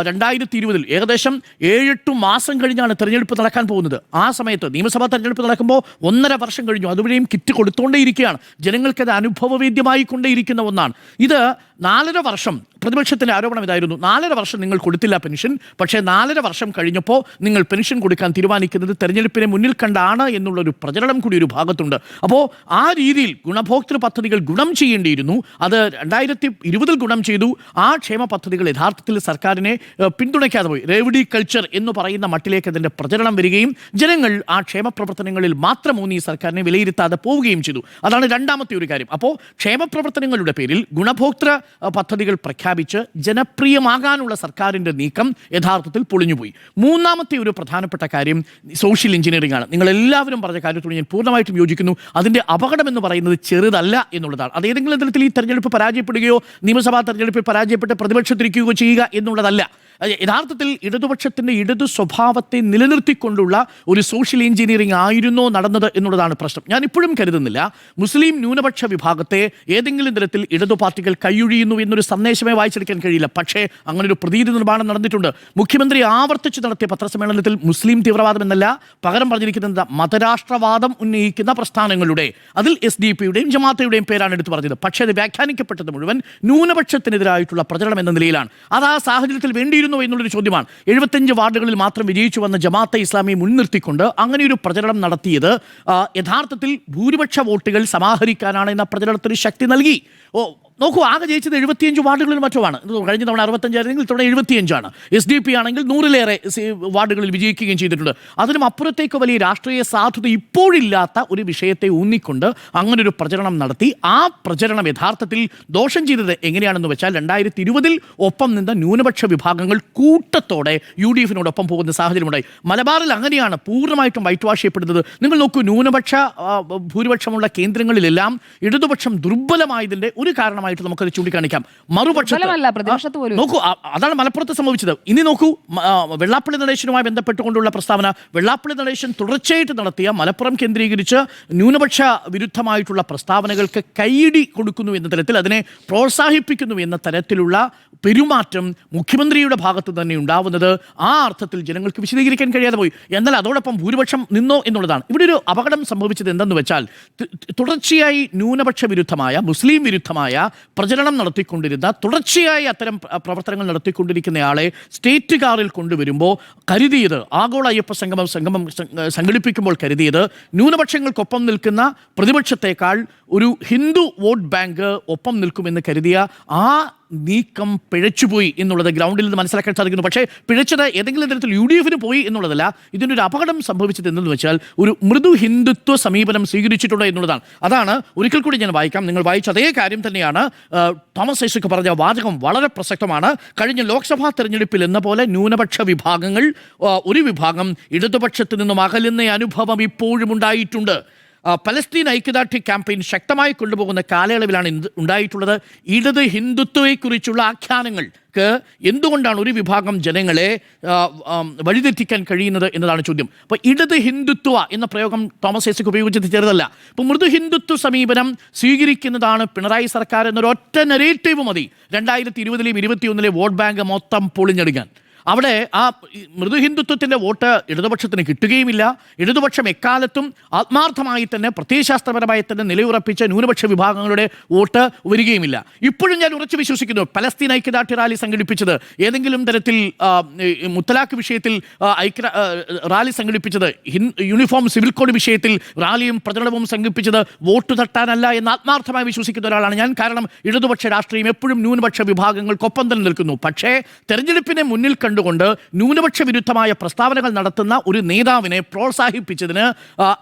B: 2020 ഏകദേശം 7-8 മാസം കഴിഞ്ഞാണ് തെരഞ്ഞെടുപ്പ് നടക്കാൻ പോകുന്നത്. ആ സമയത്ത് നിയമസഭാ തെരഞ്ഞെടുപ്പ് നടക്കുമ്പോൾ 1.5 വർഷം കഴിഞ്ഞു. അതുവരെയും കിറ്റ് കൊടുത്തുകൊണ്ടേയിരിക്കുകയാണ്. ജനങ്ങൾക്കത് അനുഭവവേദ്യമായി കൊണ്ടേയിരിക്കുന്ന ഒന്നാണ്. ഇത് 4.5 വർഷം പ്രതിപക്ഷത്തിൻ്റെ ആരോപണം ഇതായിരുന്നു: 4.5 വർഷം നിങ്ങൾ കൊടുത്തില്ല പെൻഷൻ, പക്ഷേ 4.5 വർഷം കഴിഞ്ഞപ്പോൾ നിങ്ങൾ പെൻഷൻ കൊടുക്കാൻ തീരുമാനിക്കുന്നത് തെരഞ്ഞെടുപ്പിനെ മുന്നിൽ കണ്ടാണ് എന്നുള്ളൊരു പ്രചരണം കൂടി ഒരു ഭാഗത്തുണ്ട്. അപ്പോൾ ആ രീതിയിൽ ഗുണഭോക്തൃ പദ്ധതികൾ ഗുണം ചെയ്യേണ്ടിയിരുന്നു. അത് 2020 ഗുണം ചെയ്തു. ആ ക്ഷേമ പദ്ധതികൾ യഥാർത്ഥത്തിൽ സർക്കാരിനെ പിന്തുണയ്ക്കാതെ പോയി. റേവഡി കൾച്ചർ എന്ന് പറയുന്ന മട്ടിലേക്ക് അതിൻ്റെ പ്രചരണം വരികയും ജനങ്ങൾ ആ ക്ഷേമ പ്രവർത്തനങ്ങളിൽ മാത്രം ഊന്നി സർക്കാരിനെ വിലയിരുത്താതെ പോവുകയും ചെയ്തു. അതാണ് രണ്ടാമത്തെ ഒരു കാര്യം. അപ്പോൾ ക്ഷേമ പ്രവർത്തനങ്ങളുടെ പേരിൽ ഗുണഭോക്തൃ പദ്ധതികൾ പ്രഖ്യാപിച്ച് ജനപ്രിയമാകാനുള്ള സർക്കാരിൻ്റെ നീക്കം യഥാർത്ഥത്തിൽ പൊളിഞ്ഞുപോയി. മൂന്നാമത്തെ ഒരു പ്രധാനപ്പെട്ട കാര്യം സോഷ്യൽ എഞ്ചിനീയറിംഗ് ആണ്. നിങ്ങളെല്ലാവരും പറഞ്ഞ കാര്യത്തോട് ഞാൻ പൂർണ്ണമായിട്ടും യോജിക്കുന്നു. അതിൻ്റെ അപകടം എന്ന് പറയുന്നത് ചെറുതല്ല എന്നുള്ളതാണ്. അത് ഏതെങ്കിലും തരത്തിൽ ഈ തെരഞ്ഞെടുപ്പ് പരാജയപ്പെടുകയോ നിയമസഭാ തെരഞ്ഞെടുപ്പിൽ പരാജയപ്പെട്ട് പ്രതിപക്ഷത്തിരിക്കുകയോ ചെയ്യുക എന്നുള്ളതല്ല. യഥാർത്ഥത്തിൽ ഇടതുപക്ഷത്തിൻ്റെ ഇടതു സ്വഭാവത്തെ നിലനിർത്തിക്കൊണ്ടുള്ള ഒരു സോഷ്യൽ എഞ്ചിനീയറിംഗ് ആയിരുന്നോ നടന്നത് എന്നുള്ളതാണ് പ്രശ്നം. ഞാൻ ഇപ്പോഴും കരുതുന്നില്ല മുസ്ലിം ന്യൂനപക്ഷ വിഭാഗത്തെ ഏതെങ്കിലും തരത്തിൽ ഇടതു പാർട്ടികൾ കൈയൊഴിയുന്നു എന്നൊരു സന്ദേശമേ വായിച്ചെടുക്കാൻ കഴിയില്ല. പക്ഷേ അങ്ങനെ ഒരു പ്രതീതി നിർമ്മാണം നടന്നിട്ടുണ്ട്. മുഖ്യമന്ത്രി ആവർത്തിച്ച് നടത്തിയ പത്രസമ്മേളനത്തിൽ മുസ്ലിം തീവ്രവാദം എന്നല്ല പകരം പറഞ്ഞിരിക്കുന്നത് മതരാഷ്ട്രവാദം ഉന്നയിക്കുന്ന പ്രസ്ഥാനങ്ങളുടെ, അതിൽ SDP-യുടെയും ജമാഅത്തയുടെയും പേരാണ് എടുത്തു പറഞ്ഞത്. പക്ഷേ അത് വ്യാഖ്യാനിക്കപ്പെട്ടത് മുഴുവൻ ന്യൂനപക്ഷത്തിനെതിരായിട്ടുള്ള പ്രചരണം എന്ന നിലയിലാണ്. അത് ആ സാഹചര്യത്തിൽ വേണ്ടിയിരുന്നു എന്നുള്ളൊരു ചോദ്യമാണ്. 75 വാർഡുകളിൽ മാത്രം വിജയിച്ചു വന്ന ജമാഅത്തെ ഇസ്ലാമിയെ മുൻനിർത്തിക്കൊണ്ട് അങ്ങനെയൊരു പ്രചരണം നടത്തിയത് യഥാർത്ഥത്തിൽ ഭൂരിപക്ഷ വോട്ടുകൾ സമാഹരിക്കാനാണ് എന്ന പ്രചരണത്തിന് ശക്തി നൽകി. നോക്കൂ, ആകെ ജയിച്ചത് 75 വാർഡുകളിൽ മറ്റുമാണ്. കഴിഞ്ഞ തവണ 65 ആയിരുന്നെങ്കിൽ ഇത്തവണ 75 ആണ്. SDP ആണെങ്കിൽ 100-ലേറെ വാർഡുകളിൽ വിജയിക്കുകയും ചെയ്തിട്ടുണ്ട്. അതിനും അപ്പുറത്തേക്ക് വലിയ രാഷ്ട്രീയ സാധുത ഇപ്പോഴില്ലാത്ത ഒരു വിഷയത്തെ ഊന്നിക്കൊണ്ട് അങ്ങനെ ഒരു പ്രചരണം നടത്തി. ആ പ്രചരണം യഥാർത്ഥത്തിൽ ദോഷം ചെയ്തത് എങ്ങനെയാണെന്ന് വെച്ചാൽ 2020 ഒപ്പം നിന്ന ന്യൂനപക്ഷ വിഭാഗങ്ങൾ കൂട്ടത്തോടെ UDF-നോടൊപ്പം പോകുന്ന സാഹചര്യമുണ്ടായി. മലബാറിൽ അങ്ങനെയാണ് പൂർണ്ണമായിട്ടും വൈറ്റ് വാഷ് ചെയ്യപ്പെടുന്നത്. നിങ്ങൾ നോക്കൂ, ന്യൂനപക്ഷ ഭൂരിപക്ഷമുള്ള കേന്ദ്രങ്ങളിലെല്ലാം ഇടതുപക്ഷം ദുർബലമായതിൻ്റെ ഒരു കാരണമായി നമുക്കത് ചൂണ്ടിക്കാണിക്കാം. മറുപക്ഷത്ത് നോക്കൂ, അതാണ് മലപ്പുറത്ത് സംഭവിച്ചത്. ഇനി നോക്കൂ, വെള്ളാപ്പള്ളി നടേശനുമായി ബന്ധപ്പെട്ടുകൊണ്ടുള്ള പ്രസ്താവന. വെള്ളാപ്പള്ളി നടേശൻ തുടർച്ചയായിട്ട് നടത്തിയ മലപ്പുറം കേന്ദ്രീകരിച്ച് ന്യൂനപക്ഷ വിരുദ്ധമായിട്ടുള്ള പ്രസ്താവനകൾക്ക് കൈയിടി കൊടുക്കുന്നു എന്ന തരത്തിൽ, അതിനെ പ്രോത്സാഹിപ്പിക്കുന്നു എന്ന തരത്തിലുള്ള പെരുമാറ്റം മുഖ്യമന്ത്രിയുടെ ഭാഗത്ത് തന്നെ ഉണ്ടാവുന്നത് ആ അർത്ഥത്തിൽ ജനങ്ങൾക്ക് വിശദീകരിക്കാൻ കഴിയാതെ പോയി. എന്നാൽ അതോടൊപ്പം ഭൂരിപക്ഷം നിന്നോ എന്നുള്ളതാണ്. ഇവിടെ ഒരു അപകടം സംഭവിച്ചത് എന്തെന്ന് വെച്ചാൽ, തുടർച്ചയായി ന്യൂനപക്ഷ വിരുദ്ധമായ മുസ്ലിം വിരുദ്ധമായ പ്രചരണം നടത്തിക്കൊണ്ടിരുന്ന, തുടർച്ചയായി അത്തരം പ്രവർത്തനങ്ങൾ നടത്തിക്കൊണ്ടിരിക്കുന്നയാളെ സ്റ്റേറ്റ് കാറിൽ കൊണ്ടുവരുമ്പോൾ കരുതിയത്, ആഗോള അയ്യപ്പ സംഗമം സംഘടിപ്പിക്കുമ്പോൾ കരുതിയത്, ന്യൂനപക്ഷങ്ങൾക്കൊപ്പം നിൽക്കുന്ന പ്രതിപക്ഷത്തേക്കാൾ ഒരു ഹിന്ദു വോട്ട് ബാങ്ക് ഒപ്പം നിൽക്കുമെന്ന് കരുതിയ ആ നീക്കം പിഴച്ചുപോയി എന്നുള്ളത് ഗ്രൗണ്ടിൽ നിന്ന് മനസ്സിലാക്കാൻ സാധിക്കുന്നു. പക്ഷേ പിഴച്ചത് ഏതെങ്കിലും തരത്തിൽ UDF പോയി എന്നുള്ളതല്ല. ഇതിനൊരു അപകടം സംഭവിച്ചത് എന്തെന്ന് വെച്ചാൽ ഒരു മൃദു ഹിന്ദുത്വ സമീപനം സ്വീകരിച്ചിട്ടുണ്ട് എന്നുള്ളതാണ്. അതാണ് ഒരിക്കൽ കൂടി ഞാൻ വായിക്കാം. നിങ്ങൾ വായിച്ച അതേ കാര്യം തന്നെയാണ് തോമസ് ഐസക് പറഞ്ഞ വാചകം വളരെ പ്രസക്തമാണ്. കഴിഞ്ഞ ലോക്സഭാ തെരഞ്ഞെടുപ്പിൽ എന്ന പോലെ ന്യൂനപക്ഷ വിഭാഗങ്ങൾ ഒരു വിഭാഗം ഇടതുപക്ഷത്തു നിന്നും അകലുന്ന അനുഭവം ഇപ്പോഴും ഉണ്ടായിട്ടുണ്ട്. പലസ്തീൻ ഐക്യദാർഢ്യ ക്യാമ്പയിൻ ശക്തമായി കൊണ്ടുപോകുന്ന കാലയളവിലാണ് ഉണ്ടായിട്ടുള്ളത്. ഇടത് ഹിന്ദുത്വയെക്കുറിച്ചുള്ള ആഖ്യാനങ്ങൾക്ക് എന്തുകൊണ്ടാണ് ഒരു വിഭാഗം ജനങ്ങളെ വഴിതെറ്റിക്കാൻ കഴിയുന്നത് എന്നതാണ് ചോദ്യം. അപ്പോൾ ഇടത് ഹിന്ദുത്വ എന്ന പ്രയോഗം തോമസ് ഐസക് ഉപയോഗിച്ചത് ചെറുതല്ല. ഇപ്പോൾ മൃദു ഹിന്ദുത്വ സമീപനം സ്വീകരിക്കുന്നതാണ് പിണറായി സർക്കാർ എന്നൊരൊറ്റ നെറേറ്റീവ് മതി 2020-ലെയും 2021-ലെ വോട്ട് ബാങ്ക് മൊത്തം പൊളിഞ്ഞെടുക്കാൻ. അവിടെ ആ മൃദു ഹിന്ദുത്വത്തിൻ്റെ വോട്ട് ഇടതുപക്ഷത്തിന് കിട്ടുകയുമില്ല. ഇടതുപക്ഷം എക്കാലത്തും ആത്മാർത്ഥമായി തന്നെ പ്രത്യയശാസ്ത്രപരമായി തന്നെ നിലയുറപ്പിച്ച ന്യൂനപക്ഷ വിഭാഗങ്ങളുടെ വോട്ട് വരികയുമില്ല. ഇപ്പോഴും ഞാൻ ഉറച്ചു വിശ്വസിക്കുന്നു പലസ്തീൻ ഐക്യദാർഢ്യ റാലി സംഘടിപ്പിച്ചത്, ഏതെങ്കിലും തരത്തിൽ മുത്തലാഖ് വിഷയത്തിൽ റാലി സംഘടിപ്പിച്ചത്, യൂണിഫോം സിവിൽ കോഡ് വിഷയത്തിൽ റാലിയും പ്രചരണവും സംഘടിപ്പിച്ചത് വോട്ട് തട്ടാനല്ല എന്ന് ആത്മാർത്ഥമായി വിശ്വസിക്കുന്ന ഒരാളാണ് ഞാൻ. കാരണം ഇടതുപക്ഷ രാഷ്ട്രീയം എപ്പോഴും ന്യൂനപക്ഷ വിഭാഗങ്ങൾക്കൊപ്പം തന്നെ നിൽക്കുന്നു. പക്ഷേ തെരഞ്ഞെടുപ്പിനെ മുന്നിൽ കണ്ടുകൊണ്ട് ന്യൂനപക്ഷ വിരുദ്ധമായ പ്രസ്താവനകൾ നടത്തുന്ന ഒരു നേതാവിനെ പ്രോത്സാഹിപ്പിച്ചതിന്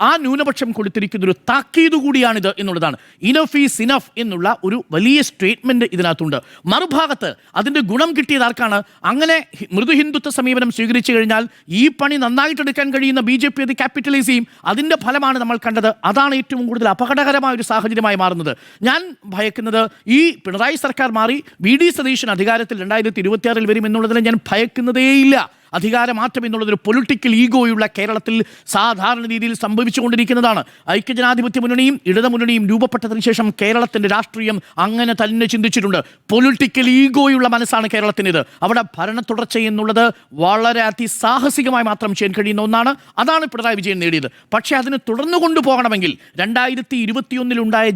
B: ആ ന്യൂനപക്ഷം കൊടുത്തിരിക്കുന്ന ഒരു താക്കീത് കൂടിയാണിത് എന്നുള്ളതാണ്. ഇനഫ് ഈസ് ഇനഫ് എന്നുള്ള ഒരു വലിയ സ്റ്റേറ്റ്മെന്റ് ഇതിനകത്തുണ്ട്. മറുഭാഗത്ത് അതിന്റെ ഗുണം കിട്ടിയത് ആർക്കാണ്? അങ്ങനെ മൃദു ഹിന്ദുത്വ സമീപനം സ്വീകരിച്ചു കഴിഞ്ഞാൽ ഈ പണി നന്നായിട്ടെടുക്കാൻ കഴിയുന്ന BJP അത് ക്യാപിറ്റലൈസ് ചെയ്യും. അതിന്റെ ഫലമാണ് നമ്മൾ കണ്ടത്. അതാണ് ഏറ്റവും കൂടുതൽ അപകടകരമായ ഒരു സാഹചര്യമായി മാറുന്നത്. ഞാൻ ഭയക്കുന്നത് ഈ പിണറായി സർക്കാർ മാറി VD സതീശൻ അധികാരത്തിൽ 2026 വരും എന്നുള്ളതിനെ ഞാൻ ഭയക്കുന്നതേയില്ല. അധികാരമാറ്റം എന്നുള്ളതൊരു പൊളിറ്റിക്കൽ ഈഗോയുള്ള കേരളത്തിൽ സാധാരണ രീതിയിൽ സംഭവിച്ചുകൊണ്ടിരിക്കുന്നതാണ്. ഐക്യജനാധിപത്യ മുന്നണിയും ഇടതുമുന്നണിയും രൂപപ്പെട്ടതിന് ശേഷം കേരളത്തിൻ്റെ രാഷ്ട്രീയം അങ്ങനെ തന്നെ ചിന്തിച്ചിട്ടുണ്ട്. പൊളിറ്റിക്കൽ ഈഗോയുള്ള മനസ്സാണ് കേരളത്തിനിത്. അവിടെ ഭരണ തുടർച്ച എന്നുള്ളത് വളരെ അതിസാഹസികമായി മാത്രം ചെയ്യാൻ കഴിയുന്ന ഒന്നാണ്. അതാണ് പിണറായി വിജയൻ നേടിയത്. പക്ഷേ അതിന് തുടർന്നു കൊണ്ടുപോകണമെങ്കിൽ 2021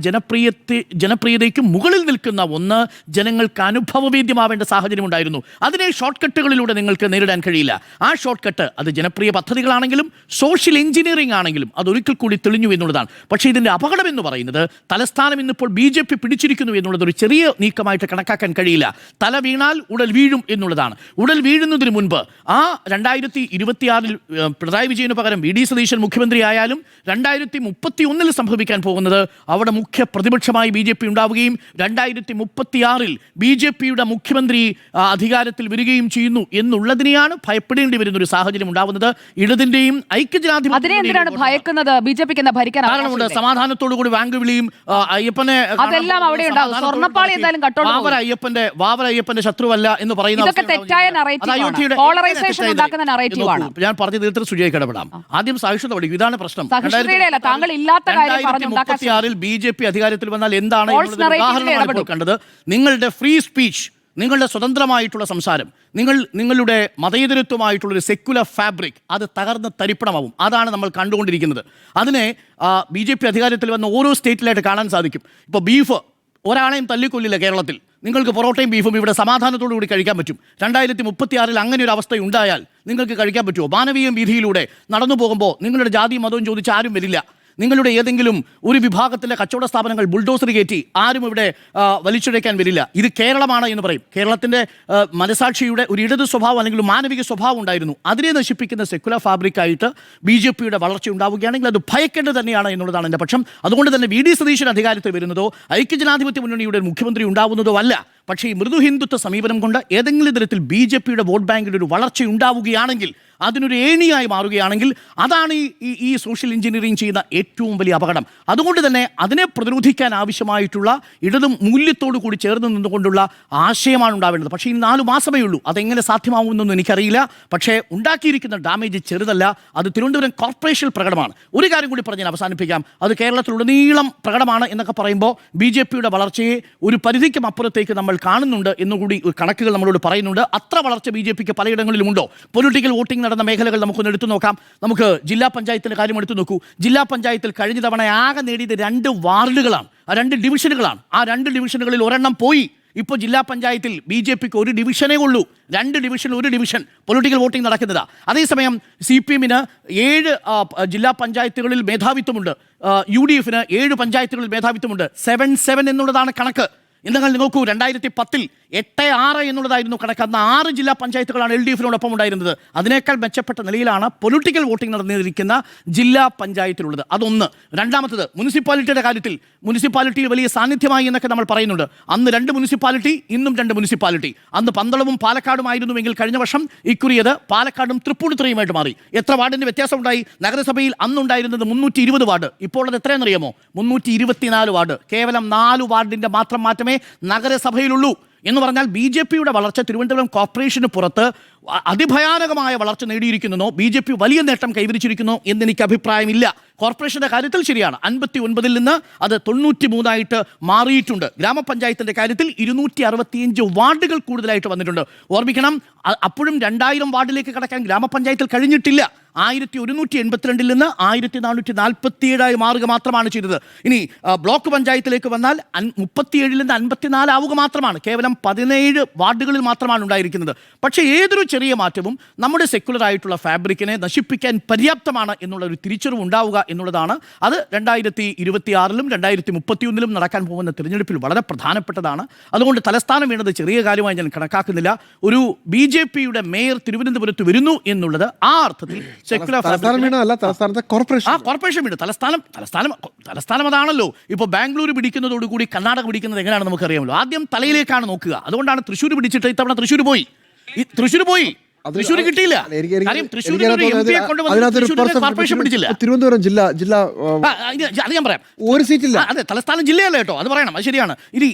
B: ജനപ്രിയതയ്ക്ക് മുകളിൽ നിൽക്കുന്ന ഒന്ന് ജനങ്ങൾക്ക് അനുഭവവേദ്യമാവേണ്ട സാഹചര്യം ഉണ്ടായിരുന്നു. അതിനെ ഷോർട്ട് കട്ടുകളിലൂടെ നിങ്ങൾക്ക് നേരിടാൻ കഴിയില്ല. ആ ഷോർട്ട് കട്ട് അത് ജനപ്രിയ പദ്ധതികളാണെങ്കിലും സോഷ്യൽ എഞ്ചിനീയറിംഗ് ആണെങ്കിലും അതൊരിക്കൽ കൂടി തെളിഞ്ഞു എന്നുള്ളതാണ്. പക്ഷേ ഇതിൻ്റെ അപകടം എന്ന് പറയുന്നത് തലസ്ഥാനം ഇന്നിപ്പോൾ BJP പിടിച്ചിരിക്കുന്നു എന്നുള്ളത് ഒരു ചെറിയ നീക്കമായിട്ട് കണക്കാക്കാൻ കഴിയില്ല. തല വീണാൽ ഉടൽ വീഴും എന്നുള്ളതാണ്. ഉടൽ വീഴുന്നതിന് മുൻപ് ആ 2026 പിണറായി വിജയന് പകരം VD സതീശൻ മുഖ്യമന്ത്രി ആയാലും 2031 സംഭവിക്കാൻ പോകുന്നത് അവിടെ മുഖ്യ പ്രതിപക്ഷമായി BJP ഉണ്ടാവുകയും 2036 BJPയുടെ മുഖ്യമന്ത്രി അധികാരത്തിൽ വരികയും ചെയ്യുന്നു എന്നുള്ളതിനെയാണ് ഭയപ്പെടേണ്ടി വരുന്ന ഒരു സാഹചര്യം ഉണ്ടാവുന്നത്. ഇടതിന്റെയും
E: ഐക്യജനാധിപത്യ ഭയക്കുന്നത് BJPക്ക് എന്താ ഭരിക്കാൻ
B: കാരണമുണ്ട്. സമാധാനത്തോടു കൂടി വാങ്ക് വിളിയും അയ്യപ്പനെ
E: അതെല്ലാം അവിടെ ഉണ്ടാവും. സ്വർണ്ണപ്പാളി എന്തായാലും
B: വാവര അയ്യപ്പന്റെ ശത്രുവല്ല എന്ന് പറയുന്ന ഞാൻ പറഞ്ഞു തീർത്ത് ശുചിയായി ഇടപെടാം. ആദ്യം സഹിഷ്ണുത പഠിക്കും. ഇതാണ് പ്രശ്നം.
E: 2036
B: BJP അധികാരത്തിൽ വന്നാൽ എന്താണ് ഉദാഹരണമാണ് കണ്ടത്. നിങ്ങളുടെ ഫ്രീ സ്പീച്ച്, നിങ്ങളുടെ സ്വതന്ത്രമായിട്ടുള്ള സംസാരം, നിങ്ങളുടെ മതേതരത്വമായിട്ടുള്ളൊരു സെക്യുലർ ഫാബ്രിക് അത് തകർന്ന് തരിപ്പണമാവും. അതാണ് നമ്മൾ കണ്ടുകൊണ്ടിരിക്കുന്നത്. അതിനെ BJP അധികാരത്തിൽ വന്ന ഓരോ സ്റ്റേറ്റിലായിട്ട് കാണാൻ സാധിക്കും. ഇപ്പോൾ ബീഫ് ഒരാളെയും തല്ലിക്കൊല്ലില്ല കേരളത്തിൽ. നിങ്ങൾക്ക് പൊറോട്ടയും ബീഫും ഇവിടെ സമാധാനത്തോടു കൂടി കഴിക്കാൻ പറ്റും. 2036 അങ്ങനെ ഒരു അവസ്ഥ ഉണ്ടായാൽ നിങ്ങൾക്ക് കഴിക്കാൻ പറ്റുമോ? മാനവീയം വീതിയിലൂടെ നടന്നു പോകുമ്പോൾ നിങ്ങളുടെ ജാതിയും മതവും ചോദിച്ച് ആരും വരില്ല. നിങ്ങളുടെ ഏതെങ്കിലും ഒരു വിഭാഗത്തിലെ കച്ചവട സ്ഥാപനങ്ങൾ ബുൾഡോസർ കയറ്റി ആരും ഇവിടെ വലിച്ചുഴയ്ക്കാൻ വരില്ല. ഇത് കേരളമാണ് എന്ന് പറയും. കേരളത്തിൻ്റെ മനസാക്ഷിയുടെ ഒരു ഇടത് സ്വഭാവം അല്ലെങ്കിൽ മാനവിക സ്വഭാവം ഉണ്ടായിരുന്നു. അതിനെ നശിപ്പിക്കുന്ന സെക്യുലർ ഫാബ്രിക്കായിട്ട് BJPയുടെ വളർച്ച ഉണ്ടാവുകയാണെങ്കിൽ അത് ഭയക്കേണ്ടത് തന്നെയാണ് എന്നുള്ളതാണ് എൻ്റെ പക്ഷം. അതുകൊണ്ട് തന്നെ VD സതീശൻ അധികാരത്തിൽ വരുന്നതോ ഐക്യജനാധിപത്യ മുന്നണിയുടെ മുഖ്യമന്ത്രി ഉണ്ടാവുന്നതോ അല്ല. പക്ഷേ ഈ മൃദു ഹിന്ദുത്വ സമീപനം കൊണ്ട് ഏതെങ്കിലും തരത്തിൽ BJPയുടെ വോട്ട് ബാങ്കിൽ ഒരു വളർച്ച ഉണ്ടാവുകയാണെങ്കിൽ, അതിനൊരു ഏണിയായി മാറുകയാണെങ്കിൽ അതാണ് ഈ സോഷ്യൽ എഞ്ചിനീയറിംഗ് ചെയ്യുന്ന ഏറ്റവും വലിയ അപകടം. അതുകൊണ്ട് തന്നെ അതിനെ പ്രതിരോധിക്കാൻ ആവശ്യമായിട്ടുള്ള ഇടതും മൂല്യത്തോടു കൂടി ചേർന്ന് നിന്നുകൊണ്ടുള്ള ആശയമാണ് ഉണ്ടാവേണ്ടത്. പക്ഷേ ഈ 4 മാസമേ ഉള്ളൂ. അതെങ്ങനെ സാധ്യമാവുമെന്നൊന്നും എനിക്കറിയില്ല. പക്ഷേ ഉണ്ടാക്കിയിരിക്കുന്ന ഡാമേജ് ചെറുതല്ല. അത് തിരുവനന്തപുരം കോർപ്പറേഷനിൽ പ്രകടമാണ്. ഒരു കാര്യം കൂടി പറഞ്ഞ് അവസാനിപ്പിക്കാം. അത് കേരളത്തിലുടനീളം പ്രകടമാണ് എന്നൊക്കെ പറയുമ്പോൾ BJPയുടെ വളർച്ചയെ ഒരു പരിധിക്കും അപ്പുറത്തേക്ക് നമ്മൾ കാണുന്നുണ്ട് എന്നുകൂടി കണക്കുകൾ നമ്മളോട് പറയുന്നുണ്ട്. അത്ര വളർച്ച BJPക്ക് പലയിടങ്ങളിലുമുണ്ടോ? പൊളിറ്റിക്കൽ വോട്ടിംഗ് നടന്ന മേഖലകൾ നമുക്കൊന്ന് എടുത്തു നോക്കാം. നമുക്ക് ജില്ലാ പഞ്ചായത്തിൻ്റെ കാര്യം എടുത്തു നോക്കൂ. ജില്ലാ പഞ്ചായത്തിൽ കഴിഞ്ഞ തവണ ആകെ നേടിയത് 2 വാർഡുകളാണ്, 2 ഡിവിഷനുകളാണ്. ആ 2 ഡിവിഷനുകളിൽ ഒരെണ്ണം പോയി. ഇപ്പോൾ ജില്ലാ പഞ്ചായത്തിൽ BJPക്ക് 1 ഡിവിഷനേ ഉള്ളൂ. 2 ഡിവിഷൻ 1 ഡിവിഷൻ പൊളിറ്റിക്കൽ വോട്ടിംഗ് നടക്കുന്നതാണ്. അതേസമയം CPM-ന് 7 ജില്ലാ പഞ്ചായത്തുകളിൽ മേധാവിത്വമുണ്ട്. UDF-ന് 7 പഞ്ചായത്തുകളിൽ മേധാവിത്വമുണ്ട്. 7-7 എന്നുള്ളതാണ് കണക്ക്. എന്നാൽ നോക്കൂ, 2010 8-6 എന്നുള്ളതായിരുന്നു കണക്ക്. അന്ന് 6 ജില്ലാ പഞ്ചായത്തുകളാണ് LDF-നോടൊപ്പം ഉണ്ടായിരുന്നത്. അതിനേക്കാൾ മെച്ചപ്പെട്ട നിലയിലാണ് പൊളിറ്റിക്കൽ വോട്ടിംഗ് നടന്നിരിക്കുന്ന ജില്ലാ പഞ്ചായത്തിലുള്ളത്. അതൊന്ന്. രണ്ടാമത്തത് മുനിസിപ്പാലിറ്റിയുടെ കാര്യത്തിൽ മുനിസിപ്പാലിറ്റിയിൽ വലിയ സാന്നിധ്യമായി എന്നൊക്കെ നമ്മൾ പറയുന്നുണ്ട്. അന്ന് 2 മുനിസിപ്പാലിറ്റി, ഇന്നും 2 മുനിസിപ്പാലിറ്റി. അന്ന് പന്തളവും പാലക്കാടുമായിരുന്നുവെങ്കിൽ കഴിഞ്ഞ വർഷം ഇക്കുറിയത് പാലക്കാടും തൃപ്പൂണിത്തുറയുമായിട്ട് മാറി. എത്ര വാർഡിന്റെ വ്യത്യാസം ഉണ്ടായി? നഗരസഭയിൽ അന്നുണ്ടായിരുന്നത് 320 വാർഡ്, ഇപ്പോൾ അത് എത്രയെന്നറിയാമോ? 324 വാർഡ്. കേവലം 4 വാർഡിന്റെ മാത്രം മാറ്റമേ നഗരസഭയിലുള്ളൂ. എന്ന് പറഞ്ഞാൽ BJP-യുടെ വളർച്ച തിരുവനന്തപുരം കോർപ്പറേഷന് പുറത്ത് അതിഭയാനകമായ വളർച്ച നേടിയിരിക്കുന്നോ, BJP വലിയ നേട്ടം കൈവരിച്ചിരിക്കുന്നോ എന്നെനിക്ക് അഭിപ്രായമില്ല. കോർപ്പറേഷന്റെ കാര്യത്തിൽ ശരിയാണ്, 59-ൽ നിന്ന് അത് 93 മാറിയിട്ടുണ്ട്. ഗ്രാമപഞ്ചായത്തിന്റെ കാര്യത്തിൽ 265 വാർഡുകൾ കൂടുതലായിട്ട് വന്നിട്ടുണ്ട്. ഓർമ്മിക്കണം, അപ്പോഴും 2000 വാർഡിലേക്ക് കടക്കാൻ ഗ്രാമപഞ്ചായത്തിൽ കഴിഞ്ഞിട്ടില്ല. 1182-ൽ നിന്ന് 1447 മാറുക മാത്രമാണ് ചെയ്തത്. ഇനി ബ്ലോക്ക് പഞ്ചായത്തിലേക്ക് വന്നാൽ 37-ൽ നിന്ന് 54 ആവുക മാത്രമാണ്. കേവലം 17 വാർഡുകളിൽ മാത്രമാണ് ഉണ്ടായിരിക്കുന്നത്. പക്ഷേ ഏതൊരു ചെറിയ മാറ്റവും നമ്മുടെ സെക്യുലർ ആയിട്ടുള്ള ഫാബ്രിക്കിനെ നശിപ്പിക്കാൻ പര്യാപ്തമാണ് എന്നുള്ള ഒരു തിരിച്ചറിവ് ഉണ്ടാവുക എന്നുള്ളതാണ്. അത് 2026-ലും 2031-ലും നടക്കാൻ പോകുന്ന തിരഞ്ഞെടുപ്പിൽ വളരെ പ്രധാനപ്പെട്ടതാണ്. അതുകൊണ്ട് തലസ്ഥാനം വീണത് ചെറിയ കാര്യമായി ഞാൻ കണക്കാക്കുന്നില്ല. ഒരു BJP-യുടെ മേയർ തിരുവനന്തപുരത്ത് വരുന്നു എന്നുള്ളത് ആ അർത്ഥത്തിൽ സെക്യുലർ കോർപ്പറേഷൻ വീണ് തലസ്ഥാനം അതാണല്ലോ. ഇപ്പോൾ ബാംഗ്ലൂർ പിടിക്കുന്നതോടുകൂടി കർണാടക പിടിക്കുന്നത് എങ്ങനെയാണ് നമുക്കറിയാമല്ലോ. ആദ്യം തലയിലേക്കാണ് നോക്കുക. അതുകൊണ്ടാണ് തൃശ്ശൂർ പിടിച്ചിട്ട് ഇത്തവണ തൃശ്ശൂർ പോയി. തൃശ്ശൂർ കിട്ടിയില്ല. കോർപ്പറേഷൻ പിടിച്ചില്ല.
A: തിരുവനന്തപുരം ജില്ല
B: അത് ഞാൻ പറയാം.
A: ഒരു സീറ്റില്ല.
B: അതെ, തലസ്ഥാനം ജില്ലയല്ല കേട്ടോ, അത് പറയണം, അത് ശരിയാണ്. ഇനി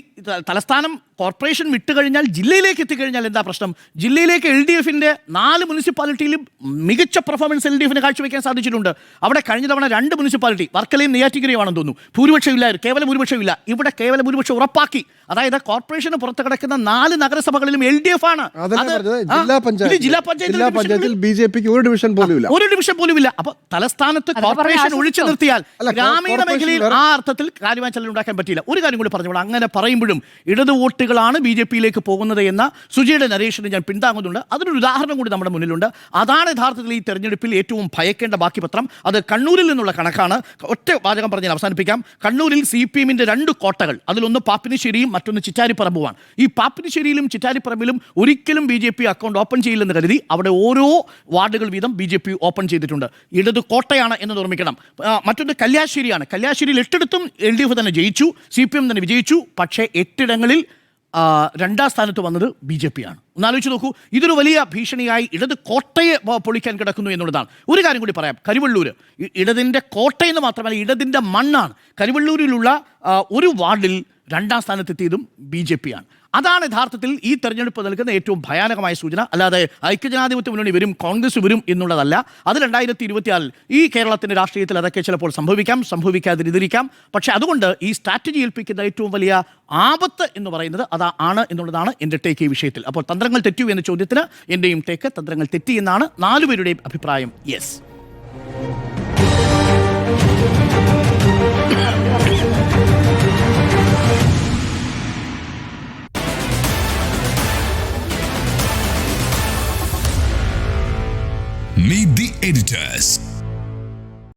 B: തലസ്ഥാനം കോർപ്പറേഷൻ വിട്ടുകഴിഞ്ഞാൽ ജില്ലയിലേക്ക് എത്തിക്കഴിഞ്ഞാൽ എന്താ പ്രശ്നം? ജില്ലയിലേക്ക് LDF-ന്റെ 4 മുനിസിപ്പാലിറ്റിയിലും മികച്ച പെർഫോമൻസ് LDF-ന് കാഴ്ചവെക്കാൻ സാധിച്ചിട്ടുണ്ട്. അവിടെ കഴിഞ്ഞ തവണ 2 മുനിസിപ്പാലിറ്റി, വർക്കലയും നെയ്യാറ്റിൻകരയുമാണെന്ന് തോന്നുന്നു, ഭൂരിപക്ഷമില്ലായിരുന്നു, കേവല ഭൂരിപക്ഷമില്ല. ഇവിടെ കേവല ഭൂരിപക്ഷം ഉറപ്പാക്കി. അതായത് കോർപ്പറേഷന് പുറത്ത് കിടക്കുന്ന 4 നഗരസഭകളിലും LDF ആണ്.
A: ജില്ലാ പഞ്ചായത്തിൽ BJP-ക്ക് ഒരു ഡിവിഷൻ പോലും ഇല്ല. അപ്പൊ തലസ്ഥാനത്ത് കോർപ്പറേഷൻ ഒഴിച്ചു നിർത്തിയാൽ ഗ്രാമീണ മേഖലയിൽ ആ അർത്ഥത്തിൽ കാര്യമായ ചലനം ഉണ്ടാക്കാൻ പറ്റിയില്ല. ഒരു കാര്യം കൂടി പറഞ്ഞോളൂ, അങ്ങനെ പറയുമ്പോഴും ഇടത് വോട്ടുകളാണ് BJP-യിലേക്ക് പോകുന്നത് എന്ന സുജിയുടെ നരേഷനെ ഞാൻ പിന്താങ്ങുന്നുണ്ട്. അതിനൊരു ഉദാഹരണം കൂടി നമ്മുടെ മുന്നിലുണ്ട്. അതാണ് യഥാർത്ഥത്തിൽ ഈ തെരഞ്ഞെടുപ്പിൽ ഏറ്റവും ഭയക്കേണ്ട ബാക്കി പത്രം. അത് കണ്ണൂരിൽ നിന്നുള്ള കണക്കാണ്. ഒറ്റ വാചകം പറഞ്ഞ് ഞാൻ അവസാനിപ്പിക്കാം. കണ്ണൂരിൽ CPM-ന്റെ 2 കോട്ടകൾ, അതിലൊന്ന് പാപ്പിനിശ്ശേരിയും മറ്റൊന്ന് ചിറ്റാരിപ്പറമ്പുമാണ്. ഈ പാപ്പിനിശ്ശേരിയിലും ചിറ്റാരിപ്പറമ്പിലും ഒരിക്കലും BJP അക്കൗണ്ട് ഓപ്പൺ ചെയ്യില്ലെന്ന് കരുതി അവിടെ ഓരോ വാർഡുകൾ വീതം BJP ഓപ്പൺ ചെയ്തിട്ടുണ്ട്. ഇടത് കോട്ടയാണ് എന്ന് ഓർമ്മിക്കണം. മറ്റൊന്ന് കല്യാശ്ശേരിയാണ്. കല്യാശ്ശേരിയിൽ 8 LDF തന്നെ ജയിച്ചു, CPM തന്നെ വിജയിച്ചു. പക്ഷേ 8 2ാം സ്ഥാനത്ത് വന്നത് BJP-ആണ്. ഒന്നാലോചിച്ച് നോക്കൂ, ഇതൊരു വലിയ ഭീഷണിയായി ഇടത് കോട്ടയെ പൊളിക്കാൻ കിടക്കുന്നു എന്നുള്ളതാണ്. ഒരു കാര്യം കൂടി പറയാം, കരിവള്ളൂർ ഇടതിൻ്റെ കോട്ടയെന്ന് മാത്രമല്ല ഇടതിൻ്റെ മണ്ണാണ്. കരിവള്ളൂരിലുള്ള ഒരു വാർഡിൽ 2ാം സ്ഥാനത്തെത്തിയതും BJP-ആണ്. അതാണ് യഥാർത്ഥത്തിൽ ഈ തെരഞ്ഞെടുപ്പ് നൽകുന്ന ഏറ്റവും ഭയാനകമായ സൂചന. അല്ലാതെ ഐക്യജനാധിപത്യ മുന്നണി വരും, കോൺഗ്രസ് വരും എന്നുള്ളതല്ല. അത് 2024 ഈ കേരളത്തിൻ്റെ രാഷ്ട്രീയത്തിൽ അതൊക്കെ ചിലപ്പോൾ സംഭവിക്കാതിരിക്കാം. പക്ഷേ അതുകൊണ്ട് ഈ സ്ട്രാറ്റജി ഏൽപ്പിക്കുന്ന ഏറ്റവും വലിയ ആപത്ത് എന്ന് പറയുന്നത് അതാണ് എന്നുള്ളതാണ് എൻ്റെ ടേക്ക് ഈ വിഷയത്തിൽ. അപ്പോൾ തന്ത്രങ്ങൾ തെറ്റൂ എന്ന ചോദ്യത്തിന് എൻ്റെയും ടേക്ക് തന്ത്രങ്ങൾ തെറ്റി എന്നാണ് 4 പേരുടെയും അഭിപ്രായം. യെസ്.
F: Meet the editors.